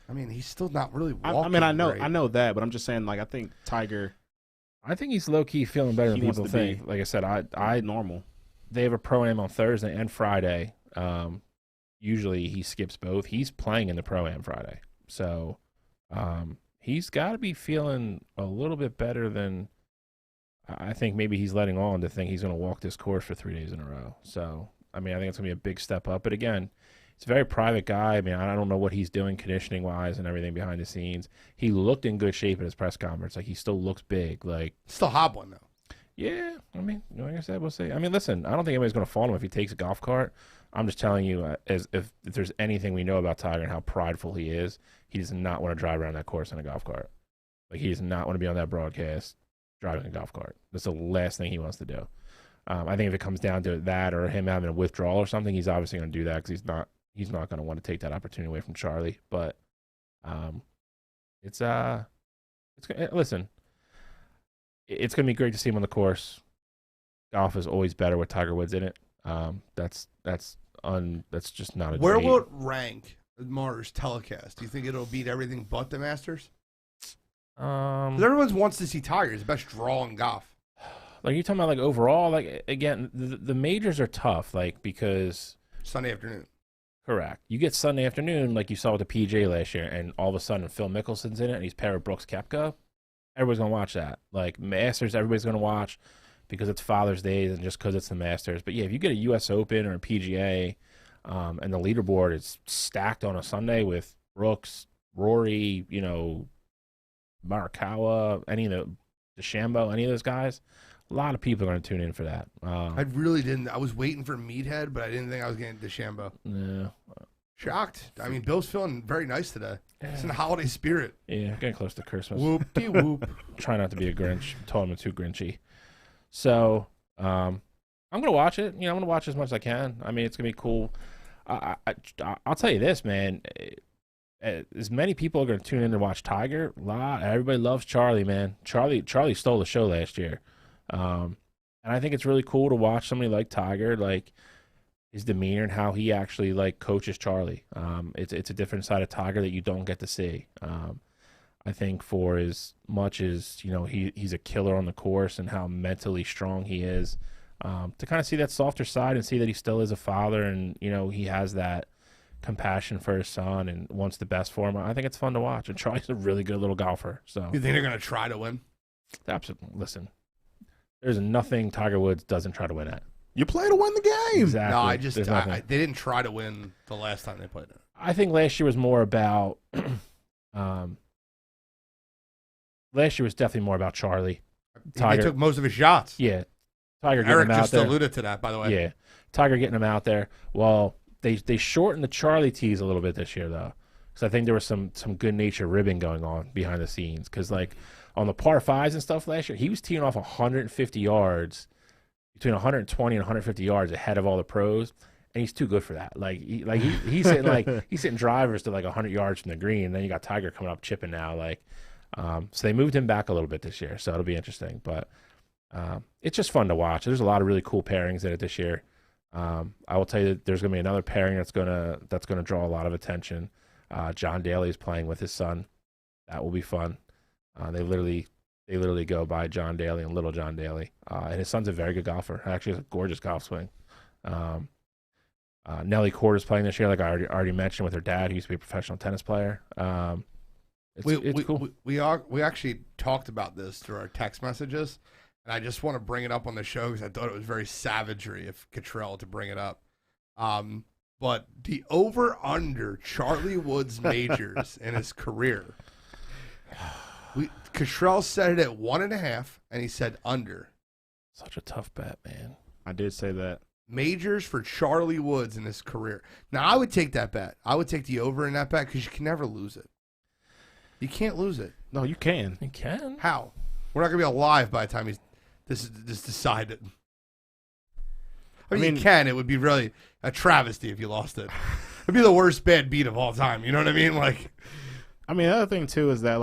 I mean, he's still not really walking. I know that, but I'm just saying, I think Tiger. I think he's low key feeling better than people think. Like I said, I normal. They have a pro-am on Thursday and Friday. Usually he skips both. He's playing in the pro-am Friday, so he's got to be feeling a little bit better than. I think maybe he's letting on to think he's going to walk this course for 3 days in a row. So. I mean, I think it's going to be a big step up. But again, he's a very private guy. I mean, I don't know what he's doing conditioning-wise and everything behind the scenes. He looked in good shape at his press conference. He still looks big. Still hobbling, though. Yeah. I mean, like I said, we'll see. I mean, listen, I don't think anybody's going to fault him if he takes a golf cart. I'm just telling you, if there's anything we know about Tiger and how prideful he is, he does not want to drive around that course in a golf cart. He does not want to be on that broadcast driving a golf cart. That's the last thing he wants to do. I think if it comes down to that or him having a withdrawal or something, he's obviously going to do that because he's not going to want to take that opportunity away from Charlie. But listen, it's going to be great to see him on the course. Golf is always better with Tiger Woods in it. That's just not a. Where will it rank Mars telecast? Do you think it'll beat everything but the Masters? 'Cause everyone wants to see Tiger. He's the best draw in golf. You're talking about overall, again, the majors are tough, because Sunday afternoon. Correct. You get Sunday afternoon, like you saw with the PJ last year, and all of a sudden Phil Mickelson's in it, and he's paired with Brooks Koepka. Everybody's gonna watch that. Masters, everybody's gonna watch because it's Father's Day and just because it's the Masters. But yeah, if you get a U.S. Open or a PGA, and the leaderboard is stacked on a Sunday with Brooks, Rory, Morikawa, any of the DeChambeau, any of those guys. A lot of people are going to tune in for that. I really didn't. I was waiting for Meathead, but I didn't think I was getting DeChambeau. Yeah. Shocked. I mean, Bill's feeling very nice today. It's in the holiday spirit. Yeah, getting close to Christmas. Whoop-de-whoop. Try not to be a Grinch. Told him I'm too Grinchy. So, I'm going to watch it. I'm going to watch as much as I can. I mean, it's going to be cool. I'll tell you this, man. As many people are going to tune in to watch Tiger, everybody loves Charlie, man. Charlie stole the show last year. And I think it's really cool to watch somebody like Tiger, like his demeanor and how he actually like coaches Charlie. It's a different side of Tiger that you don't get to see. I think for as much as, he's a killer on the course and how mentally strong he is, to kind of see that softer side and see that he still is a father and, he has that compassion for his son and wants the best for him. I think it's fun to watch. And Charlie's a really good little golfer. So You think they're going to try to win? Absolutely. Listen, there's nothing Tiger Woods doesn't try to win at. You play to win the game. Exactly. No, they didn't try to win the last time they played it. I think last year was more about last year was definitely more about Charlie. Tiger. They took most of his shots. Yeah. Tiger getting Eric him out just there. alluded to that, by the way. Yeah. Tiger getting him out there. Well, they shortened the Charlie tees a little bit this year, though. Because I think there was some good nature ribbing going on behind the scenes. Because, like, on the par fives and stuff last year, he was teeing off 150 yards, between 120 and 150 yards ahead of all the pros. And he's too good for that. He's hitting drivers to like 100 yards from the green. And then you got Tiger coming up chipping now. So they moved him back a little bit this year. So it'll be interesting. But it's just fun to watch. There's a lot of really cool pairings in it this year. I will tell you that there's going to be another pairing that's going to draw a lot of attention. John Daly is playing with his son. That will be fun. They literally go by John Daly and Little John Daly. And his son's a very good golfer. Actually, has a gorgeous golf swing. Nelly Court is playing this year, like I already mentioned, with her dad. He used to be a professional tennis player. It's cool. We actually talked about this through our text messages. And I just want to bring it up on the show because I thought it was very savagery of Cottrell to bring it up. But the over-under Charlie Woods majors in his career. Cottrell said it at 1.5, and he said under. Such a tough bet, man. I did say that. Majors for Charlie Woods in his career. Now, I would take that bet. I would take the over in that bet because you can never lose it. You can't lose it. No, you can. You can. How? We're not going to be alive by the time this is decided. I mean, you can. It would be really a travesty if you lost it. It'd be the worst bad beat of all time. You know what I mean? The other thing too is that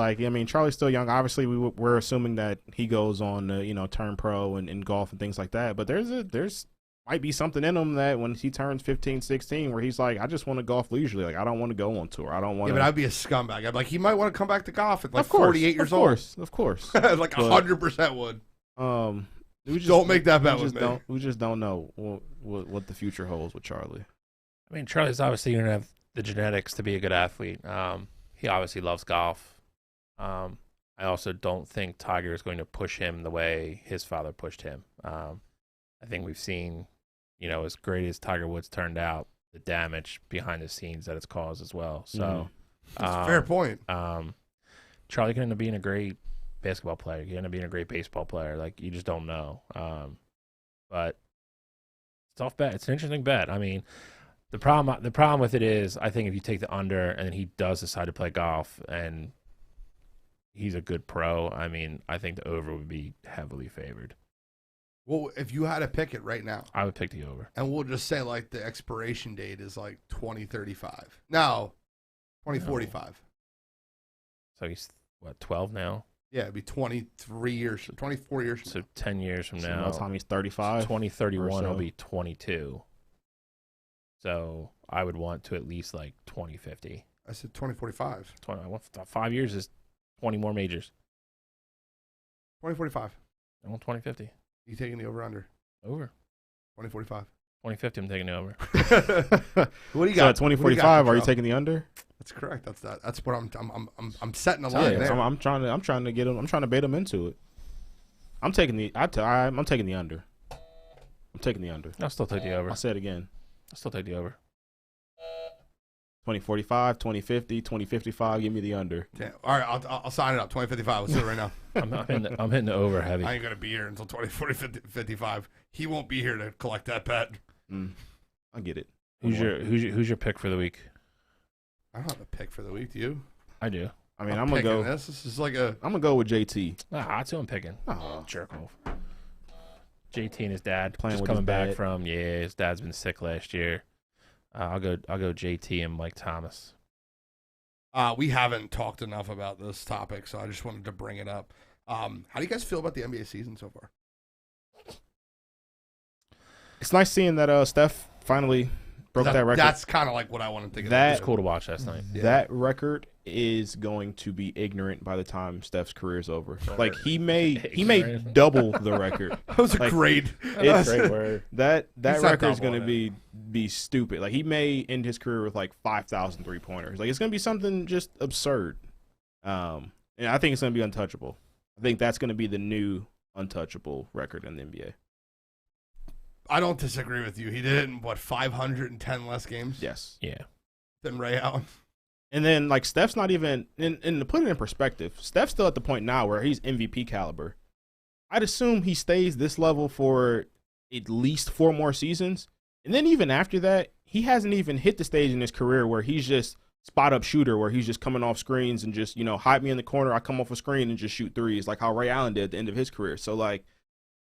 Charlie's still young. Obviously, we're assuming that he goes on to turn pro and golf and things like that. But there's might be something in him that when he turns 15, 16, where he's like, I just want to golf leisurely. Like, I don't want to go on tour. I don't want. Yeah, but I'd be a scumbag. I'd be like, he might want to come back to golf at 48 years old. Of course. 100% would. Don't make that bet with me. We just don't know what the future holds with Charlie. I mean, Charlie's obviously going to have the genetics to be a good athlete. He obviously loves golf. I also don't think Tiger is going to push him the way his father pushed him. I think we've seen, as great as Tiger Woods turned out, the damage behind the scenes that it's caused as well. So, that's a fair point. Charlie can end up being a great basketball player. He can end up being a great baseball player. Like, you just don't know. But it's a tough bet. It's an interesting bet. I mean, the problem with it is, I think if you take the under and then he does decide to play golf and he's a good pro, I mean, I think the over would be heavily favored. Well, if you had to pick it right now, I would pick the over. And we'll just say the expiration date is 2035. No, 2045. So he's 12 now? Yeah, it'd be 24 years from now. So 10 years from now. By the time he's 35. 2031 will be 22. So I would want to at least 2050. I said 2045. 5 years is 20 more majors. 2045. I want 2050. You taking the over-under? Over. 2045. 2050, I'm taking the over. What do you got? So at 2045, are you taking the under? That's correct. That's what I'm setting the line there. I'm trying to get him. I'm trying to bait him into it. I'm taking the under. I'm taking the under. I'll still take the over. I'll say it again. I'll still take the over. 2045, 2050, 2055. Give me the under. Damn. All right, I'll sign it up. 2055. Let's do it right now. I'm hitting the over heavy. I ain't gonna be here until 2040, 55. He won't be here to collect that bet. I get it. Who's your pick for the week? I don't have a pick for the week. Do you? I do. I mean, I'm gonna go. This is like a. I'm gonna go with JT. That's who I'm picking. Oh, Jerk off. JT and his dad Playing just with coming his back dad. from his dad's been sick last year. I'll go JT and Mike Thomas. We haven't talked enough about this topic, so I just wanted to bring it up. How do you guys feel about the NBA season so far? It's nice seeing that Steph finally broke that record. That's kind of like what I wanted to get. That- It's cool to watch last night. Yeah. That record is going to be ignorant by the time Steph's career is over. Like he may Ignorant. double the record. That was a Like, great. It's Great word. that not record is going doubling to be stupid. Like he may end his career with like 5,000 3-pointers. Like it's going to be something just absurd. And I think it's going to be untouchable. I think that's going to be the new untouchable record in the NBA. I don't disagree with you. He did it in 510 less games Yes. Yeah. than Ray Allen. And then like Steph's not even and to put it in perspective, Steph's still at the point now where he's MVP caliber. I'd assume he stays this level for at least 4 more seasons. And then even after that, he hasn't even hit the stage in his career where he's just spot up shooter, where he's just coming off screens and just, hide me in the corner, I come off a screen and just shoot threes, like how Ray Allen did at the end of his career. So like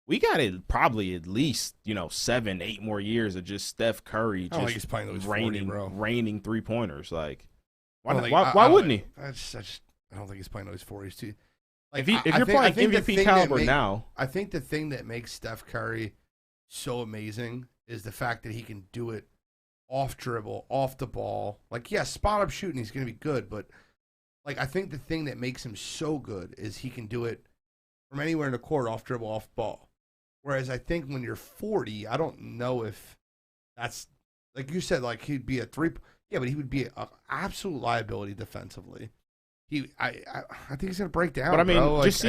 we got it probably at least, 7, 8 more years of just Steph Curry I don't think just he's playing those 40, bro. raining 3-pointers. Like I don't think- why wouldn't he? I don't think he's playing those 40s too. If you're playing MVP caliber now, I think the thing that makes Steph Curry so amazing is the fact that he can do it off dribble, off the ball. Like, yeah, spot up shooting, he's going to be good, but like I think the thing that makes him so good is he can do it from anywhere in the court, off dribble, off ball. Whereas I think when you're 40, I don't know if that's like you said, like he'd be a yeah, but he would be an absolute liability defensively. I think he's gonna break down. but I mean, bro. just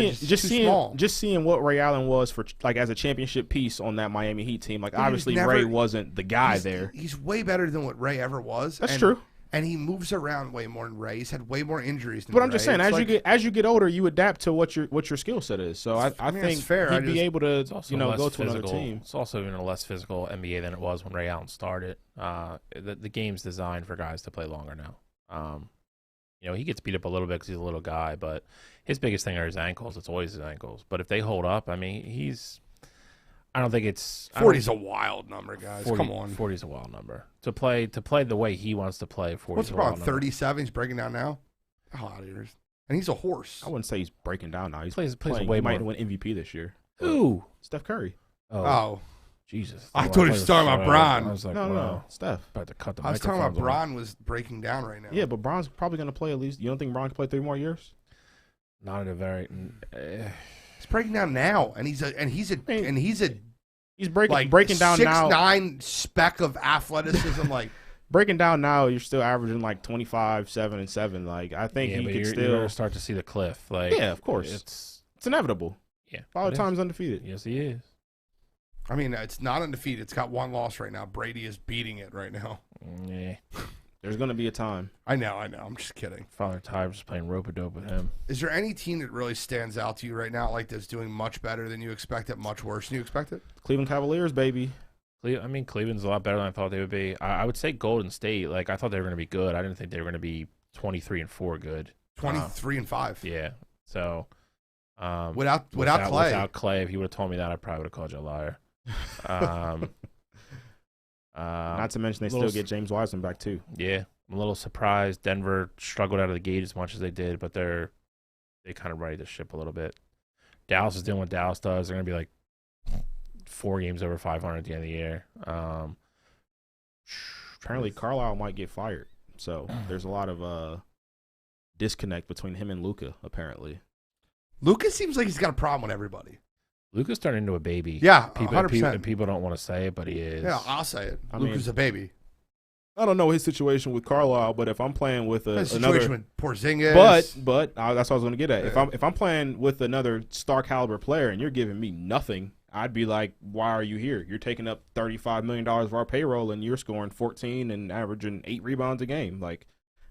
Small. seeing what Ray Allen was for like as a championship piece on that Miami Heat team. Like But he was obviously never- Ray wasn't the guy there. He's way better than what Ray ever was. That's true. And he moves around way more than Ray. He's had way more injuries than But I'm just Ray. saying, It's as you get older, you adapt to what your skill set is. So I I mean, think it's fair. he'd be able to It's also less go to another physical. team. It's also even a less physical NBA than it was when Ray Allen started. The game's designed for guys to play longer now. He gets beat up a little bit because he's a little guy, but his biggest thing are his ankles. It's always his ankles. But if they hold up, I mean, I don't think it's 40's a wild number, guys. 40, Come on. 40 is a wild number to play the way he wants to play. 40 What's is the a wild problem? number. 37. He's breaking down now. Oh, out of here. And he's a horse. I wouldn't say he's breaking down now. He's Plays playing. way He might more. win MVP this year. Who? Steph Curry. Oh, Jesus! I thought he was talking about Bron. I was like, No, wow. Steph. About to cut the I was talking about microphones off. Bron was breaking down right now. Yeah, but Bron's probably going to play at least. You don't think Bron can play 3 more years? Not at a very. He's breaking down now, and he's a He's like breaking down 6'9" now. speck of athleticism. Like Breaking down now, you're still averaging like 25, 7, and 7. Like I think Yeah, he but could you're still. gonna start to see the cliff. Like, Yeah, of course. It's inevitable. yeah. 5 it is. times undefeated. Yes, he is. I mean, it's not undefeated. It's got 1 loss right now. Brady is beating it right now. Yeah. There's going to be a time. I know. I'm just kidding. Father Ty was playing rope-a-dope with him. Is there any team that really stands out to you right now, like that's doing much better than you expected, much worse than you expected? Cleveland Cavaliers, baby. I mean, Cleveland's a lot better than I thought they would be. I would say Golden State. Like, I thought they were going to be good. I didn't think they were going to be 23-4 good. 23-5. Yeah. So, Without Clay. Without Clay, if you would have told me that, I probably would have called you a liar. Not to mention they little still get James Wiseman back too. Yeah, I'm a little surprised Denver struggled out of the gate as much as they did, but they kind of ready the ship a little bit. Dallas is doing what Dallas does. They're going to be like 4 games over 500 at the end of the year. Apparently Carlisle might get fired, so there's a lot of disconnect between him and Luka. Apparently, Lucas seems like he's got a problem with everybody. Luka's turned into a baby. Yeah, people 100%. People don't want to say it, but he is. Yeah, I'll say it. I Lucas mean- a baby. I don't know his situation with Carlisle, but if I'm playing with His another, situation with Porzingis. but that's what I was going to get at. If I'm playing with another star caliber player and you're giving me nothing, I'd be like, why are you here? You're taking up $35 million of our payroll and you're scoring 14 and averaging 8 rebounds a game. Like,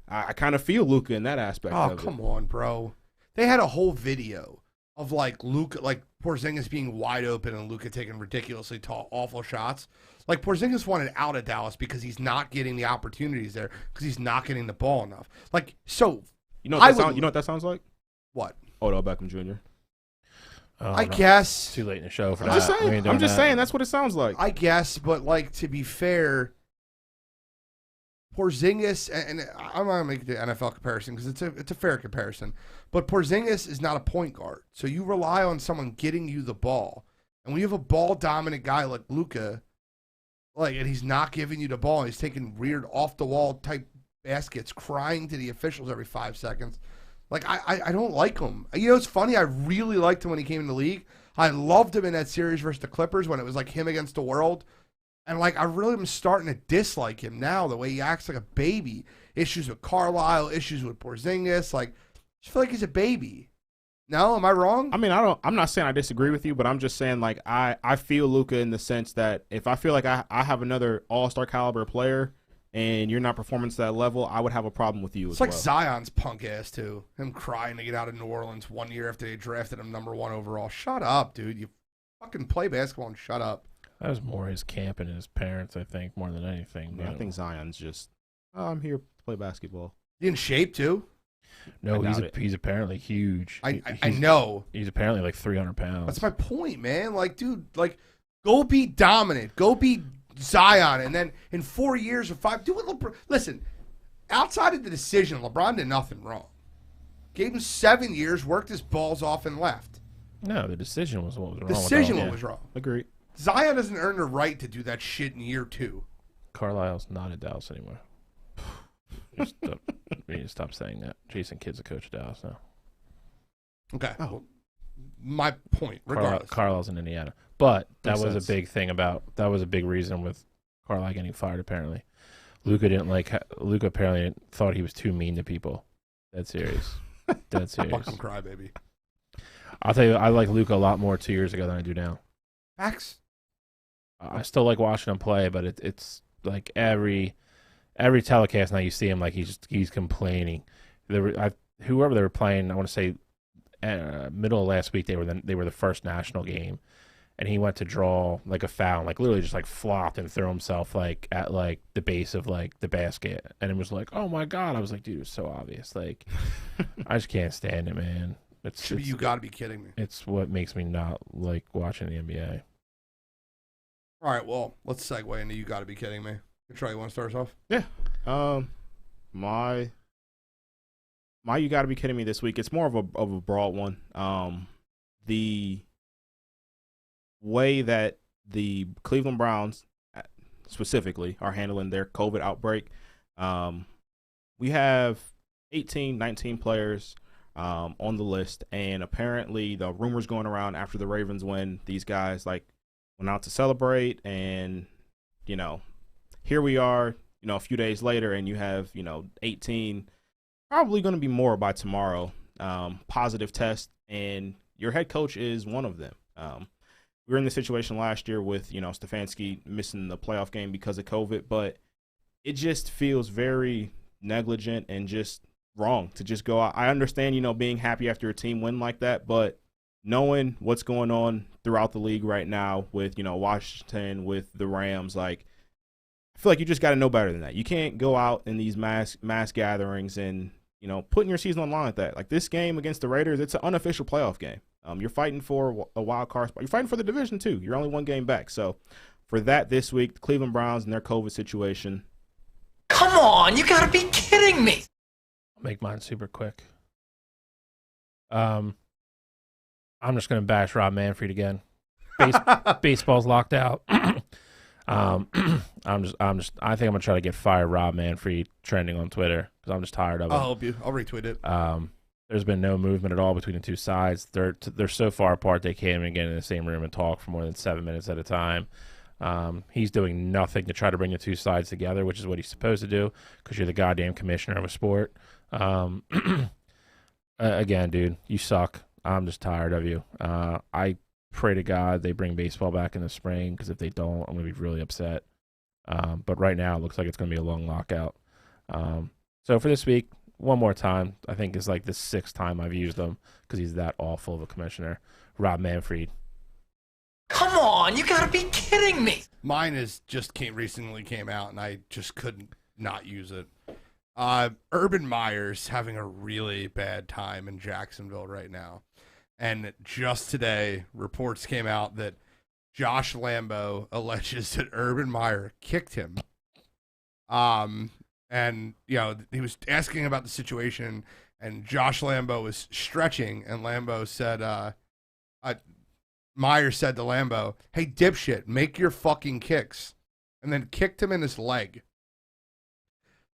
I kind of feel Luka in that aspect. Oh, of come it. on, bro. They had a whole video of like Luka, like Porzingis being wide open and Luka taking ridiculously tall, awful shots. Like Porzingis wanted out of Dallas because he's not getting the opportunities there because he's not getting the ball enough. Like so, you know what that sounds like? What? Odell Beckham Jr. I guess Too late in the show for I'm that. just saying. I'm just saying that's what it sounds like. I guess, but like to be fair, Porzingis, and I'm not gonna make the NFL comparison because it's a fair comparison, but Porzingis is not a point guard, so you rely on someone getting you the ball, and when you have a ball dominant guy like Luka, like, and he's not giving you the ball, and he's taking weird off the wall type baskets, crying to the officials every 5 seconds. Like I don't like him. You know, it's funny. I really liked him when he came in the league. I loved him in that series versus the Clippers when it was like him against the world. And, like, I really am starting to dislike him now, the way he acts like a baby. Issues with Carlisle, issues with Porzingis. Like, I just feel like he's a baby. No? Am I wrong? I mean, I'm not saying I disagree with you, but I'm just saying, like, I feel Luka in the sense that if I feel like I have another all-star caliber player and you're not performing to that level, I would have a problem with you It's as like well. Zion's punk ass, too. Him crying to get out of New Orleans 1 year after they drafted him number 1 overall. Shut up, dude. You fucking play basketball and shut up. That was more his camp and his parents, I think, more than anything. Yeah, I think Zion's just, I'm here to play basketball. He in shape, too? No, he's apparently huge. I know. He's apparently like 300 pounds. That's my point, man. Like, dude, like, go be dominant. Go be Zion. And then in 4 years or 5, do what LeBron. Listen, outside of the decision, LeBron did nothing wrong. Gave him 7 years, worked his balls off, and left. No, the decision was what was wrong. Decision was wrong. Agreed. Zion doesn't earn the right to do that shit in year 2. Carlisle's not at Dallas anymore. We need to stop saying that. Jason Kidd's a coach of Dallas now. Okay. Well, my point, regardless. Carlisle's in Indiana. But that Makes was sense. a big thing that was a big reason with Carlisle getting fired, apparently. Luka apparently thought he was too mean to people. Dead serious. Dead serious. Fucking cry, baby. I'll tell you, I like Luka a lot more 2 years ago than I do now. Facts. I still like watching him play, but it's like every telecast now you see him like he's complaining. Whoever they were playing, I want to say middle of last week they were the first national game, and he went to draw like a foul, and, like literally just like flopped and threw himself like at like the base of like the basket, and it was like, oh my god! I was like, dude, it was so obvious. Like, I just can't stand it, man. You got to be kidding me. It's what makes me not like watching the NBA. All right, well, let's segue into you got to be kidding me. Troy, you want to start us off? Yeah. My you got to be kidding me this week. It's more of a broad one. The way that the Cleveland Browns specifically are handling their COVID outbreak. We have 18, 19 players on the list, and apparently the rumors going around after the Ravens win, these guys like went out to celebrate, and here we are, a few days later, and you have 18, probably going to be more by tomorrow, positive test, and your head coach is one of them. We were in the situation last year with Stefanski missing the playoff game because of COVID, but it just feels very negligent and just wrong to just go out. I understand, being happy after a team win like that, but knowing what's going on throughout the league right now with, Washington, with the Rams, like, I feel like you just got to know better than that. You can't go out in these mass gatherings and, putting your season on line like that. Like this game against the Raiders, it's an unofficial playoff game. You're fighting for a wild card spot. You're fighting for the division too. You're only one game back. So for that this week, the Cleveland Browns and their COVID situation. Come on, you gotta be kidding me. I'll make mine super quick. I'm just gonna bash Rob Manfred again. Baseball's locked out. I think I'm gonna try to get fired Rob Manfred trending on Twitter because I'm just tired of it. I'll help you. I'll retweet it. There's been no movement at all between the two sides. They're so far apart they can't even get in the same room and talk for more than 7 minutes at a time. He's doing nothing to try to bring the two sides together, which is what he's supposed to do because you're the goddamn commissioner of a sport. Again, dude, you suck. I'm just tired of you. I pray to God they bring baseball back in the spring because if they don't, I'm going to be really upset. But right now it looks like it's going to be a long lockout. So for this week, one more time. I think it's like the 6th time I've used him because he's that awful of a commissioner. Rob Manfred. Come on, you gotta be kidding me. Mine recently came out, and I just couldn't not use it. Urban Meyer's having a really bad time in Jacksonville right now. And just today, reports came out that Josh Lambo alleges that Urban Meyer kicked him. And, you know, he was asking about the situation, and Josh Lambo was stretching, and Lambo said, Meyer said to Lambo, "Hey, dipshit, make your fucking kicks," and then kicked him in his leg.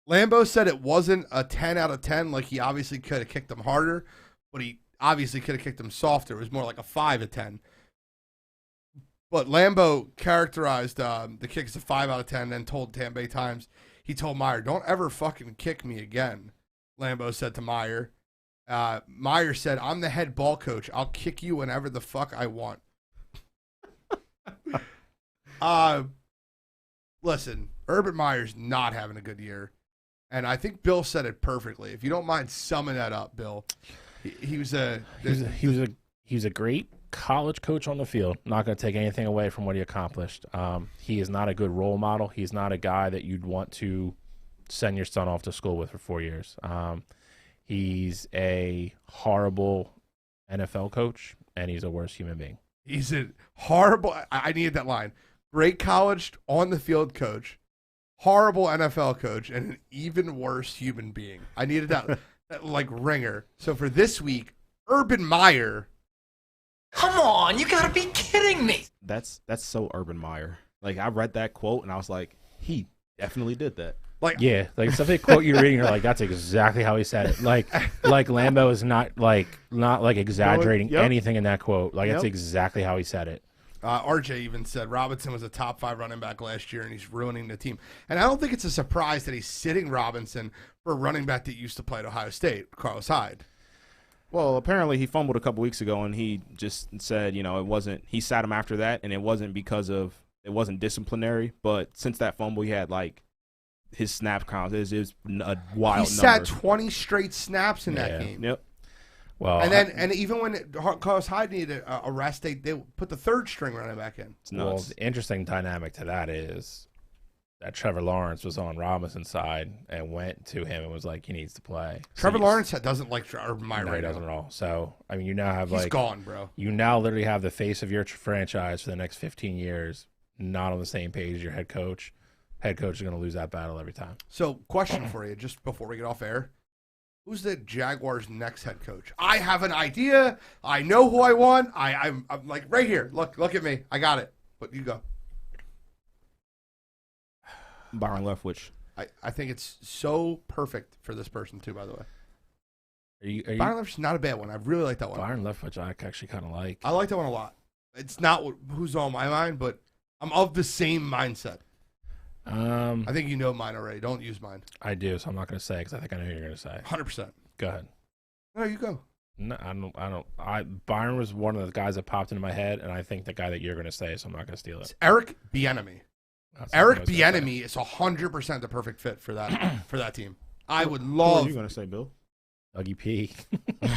Lambo said it wasn't a 10 out of 10, like he obviously could have kicked him harder, but he obviously could have kicked him softer. It was more like a 5 out of 10. But Lambo characterized the kick as a 5 out of 10, then told Tampa Bay Times, he told Meyer, "Don't ever fucking kick me again," Lambo said to Meyer. Meyer said, "I'm the head ball coach. I'll kick you whenever the fuck I want." Listen, Urban Meyer's not having a good year. And I think Bill said it perfectly. If you don't mind summing that up, Bill. He was a great college coach on the field. Not going to take anything away from what he accomplished. He is not a good role model. He's not a guy that you'd want to send your son off to school with for 4 years. He's a horrible NFL coach, and he's a worse human being. He's a horrible – I needed that line. Great college on-the-field coach, horrible NFL coach, and an even worse human being. I needed that like ringer. So for this week, Urban Meyer. Come on, you gotta be kidding me. That's so Urban Meyer. Like, I read that quote, and I was like, he definitely did that. Like, yeah, like something quote you're reading, you're like, that's exactly how he said it. Like Lambo is not exaggerating anything in that quote. Like, that's exactly how he said it. RJ even said Robinson was a top 5 running back last year, and he's ruining the team. And I don't think it's a surprise that he's sitting Robinson for a running back that used to play at Ohio State, Carlos Hyde. Well, apparently he fumbled a couple weeks ago, and he just said, it wasn't – he sat him after that, and it wasn't because of – it wasn't disciplinary. But since that fumble, he had, like, his snap count is a wild number. He sat 20 straight snaps in that game. Yep. Well, and even when Carlos Hyde needed a rest, they put the 3rd string running back in. Well, the interesting dynamic to that is that Trevor Lawrence was on Robinson's side and went to him and was like, he needs to play. Trevor Lawrence doesn't like Urban Meyer right now. He doesn't at all. So, I mean, you now have he's gone, bro. You now literally have the face of your franchise for the next 15 years not on the same page as your head coach. Head coach is going to lose that battle every time. So, question for you, just before we get off air. Who's the Jaguars' next head coach? I have an idea. I know who I want. I'm like right here. Look at me. I got it. But you go. Byron Leftwich. I think it's so perfect for this person too. By the way, Byron Leftwich is not a bad one. I really like that one. Byron Leftwich, I actually kind of like. I like that one a lot. It's not who's on my mind, but I'm of the same mindset. I think you know mine already. Don't use mine. I do, so I'm not going to say because I think I know who you're going to say. 100%. Go ahead. No, you go. No, I don't. Byron was one of the guys that popped into my head, and I think the guy that you're going to say, so I'm not going to steal it. It's Eric Bieniemy. Eric Bieniemy is 100% the perfect fit for that team. I would love. What are you going to say, Bill? Dougie P.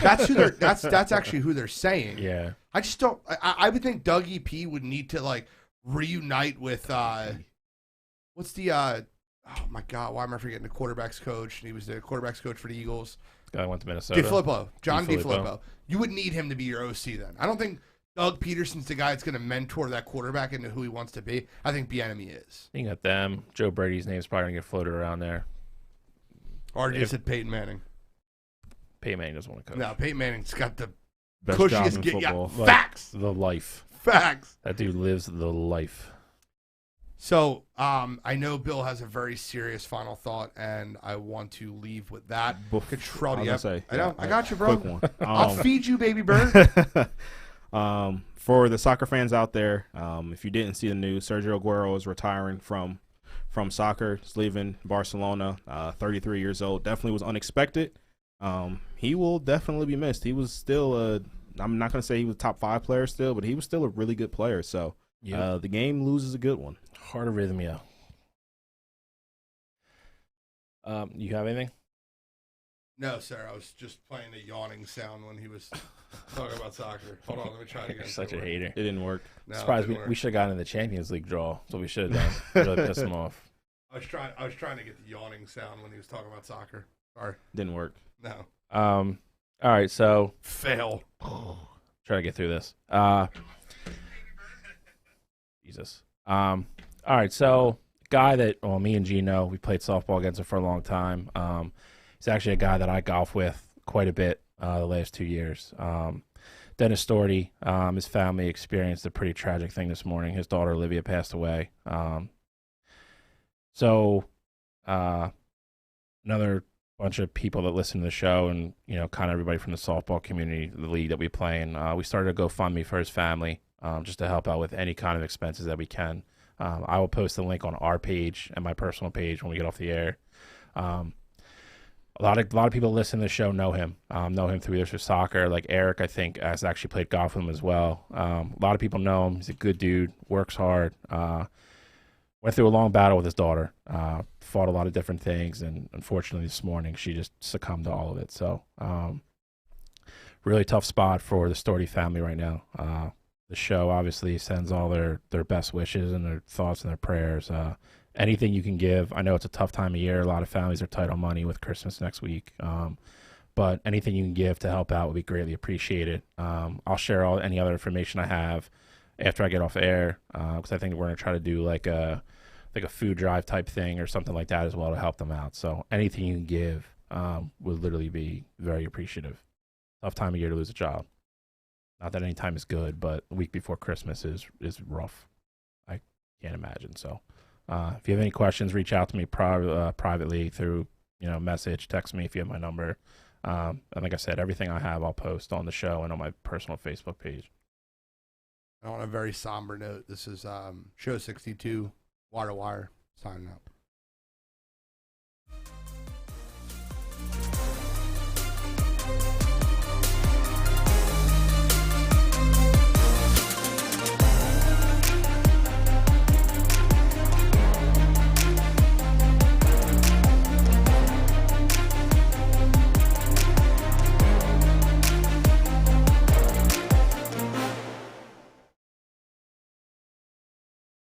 That's actually who they're saying. Yeah. I just don't. I would think Dougie P would need to like reunite with. What's the oh my God, why am I forgetting the quarterback's coach? He was the quarterback's coach for the Eagles. Guy went to Minnesota. John DeFilippo. You would need him to be your OC then. I don't think Doug Peterson's the guy that's going to mentor that quarterback into who he wants to be. I think Bieniemy is. You got them. Joe Brady's name's probably going to get floated around there. RJ said Peyton Manning. Peyton Manning doesn't want to coach. No, Peyton Manning's got the best cushiest job in football. Yeah, facts. The life. Facts. That dude lives the life. So I know Bill has a very serious final thought, and I want to leave with that. I got you, bro. Quick one. I'll feed you, baby bird. For the soccer fans out there, if you didn't see the news, Sergio Aguero is retiring from soccer. He's leaving Barcelona, 33 years old. Definitely was unexpected. He will definitely be missed. He was still I'm not going to say he was a top 5 player still, but he was still a really good player. So the game loses a good one. Heart arrhythmia. You have anything? No, sir. I was just playing a yawning sound when he was talking about soccer. Hold on, let me try it again. You're such a hater. It didn't work. No, Surprised it didn't we work. should have gotten in the Champions League draw. That's what we should have done. Really piss him off. I was trying to get the yawning sound when he was talking about soccer. Sorry. Didn't work. No. All right, so Fail. try to get through this. Jesus. All right, so guy that me and G know, we played softball against him for a long time. He's actually a guy that I golf with quite a bit the last 2 years. Dennis Storty, his family experienced a pretty tragic thing this morning. His daughter Olivia passed away. So another bunch of people that listen to the show, and kind of everybody from the softball community, the league that we play in, we started a GoFundMe for his family, just to help out with any kind of expenses that we can. I will post the link on our page and my personal page when we get off the air. A lot of people listening to the show know him through either through soccer. Like Eric, I think, has actually played golf with him as well. A lot of people know him. He's a good dude, works hard. Went through a long battle with his daughter, fought a lot of different things, and unfortunately this morning she just succumbed to all of it. So really tough spot for the Storty family right now. The show obviously sends all their best wishes and their thoughts and their prayers. Anything you can give. I know it's a tough time of year. A lot of families are tight on money with Christmas next week. But anything you can give to help out would be greatly appreciated. I'll share any other information I have after I get off air, because I think we're going to try to do like a food drive type thing or something like that as well to help them out. So anything you can give would literally be very appreciative. Tough time of year to lose a job. Not that any time is good, but the week before Christmas is rough. I can't imagine. So if you have any questions, reach out to me privately through message, text me if you have my number. And like I said, everything I have I'll post on the show and on my personal Facebook page. On a very somber note, this is show 62, Wire to Wire, signing up.